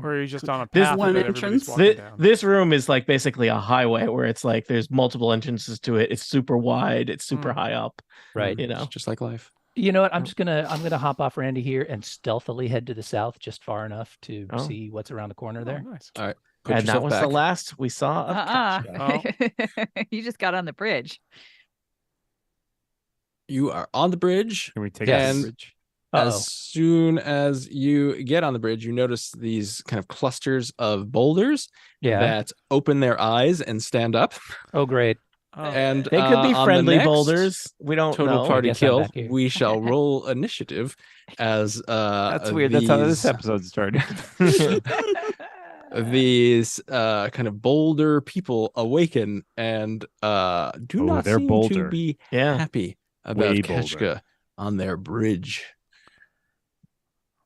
Or are you just on a This path one that everybody's entrance. walking down? This room is like basically a highway where it's like there's multiple entrances to it. It's super wide. It's super high up. Right. It's just like life. You know what? I'm gonna hop off Randy here and stealthily head to the south, just far enough to Oh. see what's around the corner there. Oh, nice. All right. Put And that yourself was back. the last we saw of Katya. You just got on the bridge. You are on the bridge. Can we take Yes. out the And bridge? as soon as you get on the bridge, you notice these kind of clusters of boulders Yeah. that open their eyes and stand up. Oh, great. Oh. And They could be on the friendly next boulders. We don't Total know. party guess I'm kill. back here. We shall roll initiative as That's weird. That's how this these- episode started. these kind of boulder people awaken and do not they're seem bolder. to be Yeah. happy about Way bolder. Ketchka on their bridge.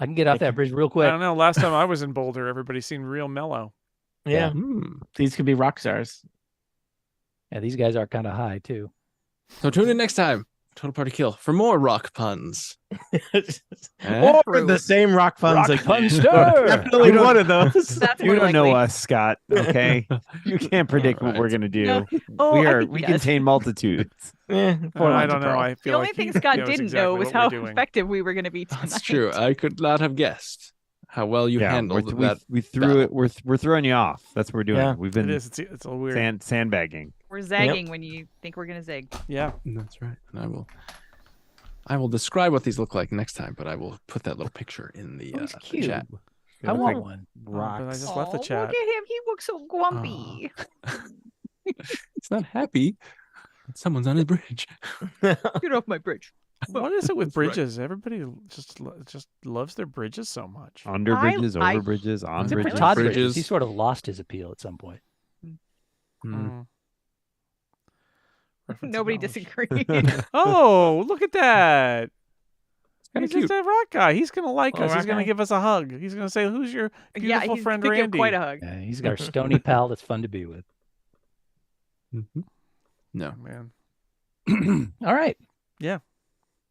I can get off that bridge real I quick. don't know. Last time I was in Boulder, everybody seemed real mellow. Yeah. Hmm. These could be rock stars. Yeah, these guys are kind of high too. So tune in next time, Total Party Kill, for more rock puns. Or the same rock puns. Rock punster! Definitely You don't- one of those. That's You more don't know likely. us, Scott. Okay, you can't predict what we're Alright. gonna do. No. Oh, I think We he does. contain multitudes. I don't know. I The feel only like thing he Scott knows didn't exactly know was what how we're doing. effective we were going to be tonight. That's true. I could not have guessed how well you handled we, that. we threw it. We're throwing you off. That's what we're doing. Yeah. We've It been is. It's a weird. sandbagging. We're zagging when you think we're going to zig. Yeah. That's right. And I will describe what these look like next time, but I will put that little picture in the He's the cute. chat. I want one. But I just left the Aw, chat. Look at him. He looks so grumpy. It's not happy. Someone's on his bridge. Get off my bridge. What is it with That's right. bridges? Everybody just loves their bridges so much. Under bridges, I- over bridges, on Except for bridges. Todd Bridges. bridges. He sort of lost his appeal at some point. Mm. Reference Nobody acknowledged. disagreed. Oh, look at that. Kinda He's just a rock guy. He's gonna like Oh, us. He's rock gonna guy. give us a hug. He's gonna say, "Who's your yeah, beautiful he's friend gonna give Randy?" quite a hug. Yeah, he's got our stony pal that's fun to be with. No. Man. All right.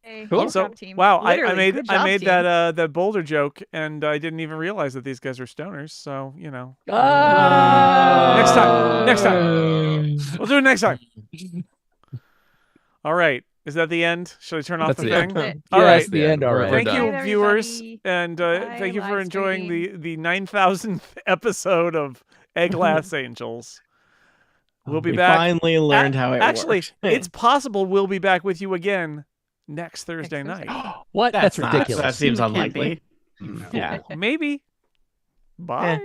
Hey, Cool. good So, job, team. wow, I Literally, made good I job, made team. that Boulder joke, and I didn't even realize that these guys are stoners. So Next time. Next time. We'll do it next time. All right. Is that the end? Should I turn off That's the the thing? That's it. All Yeah, right. that's the end We're already. Thank done. you, Bye, viewers, everybody. and Bye, thank you for live enjoying stream. the 9,000th episode of Eglath Angels. We'll be We back. finally learned how it Actually, works. it's possible we'll be back with you again next Thursday Thursday. night. What? That's not- ridiculous. That seems Can't be. unlikely. No. Yeah. Maybe. Bye.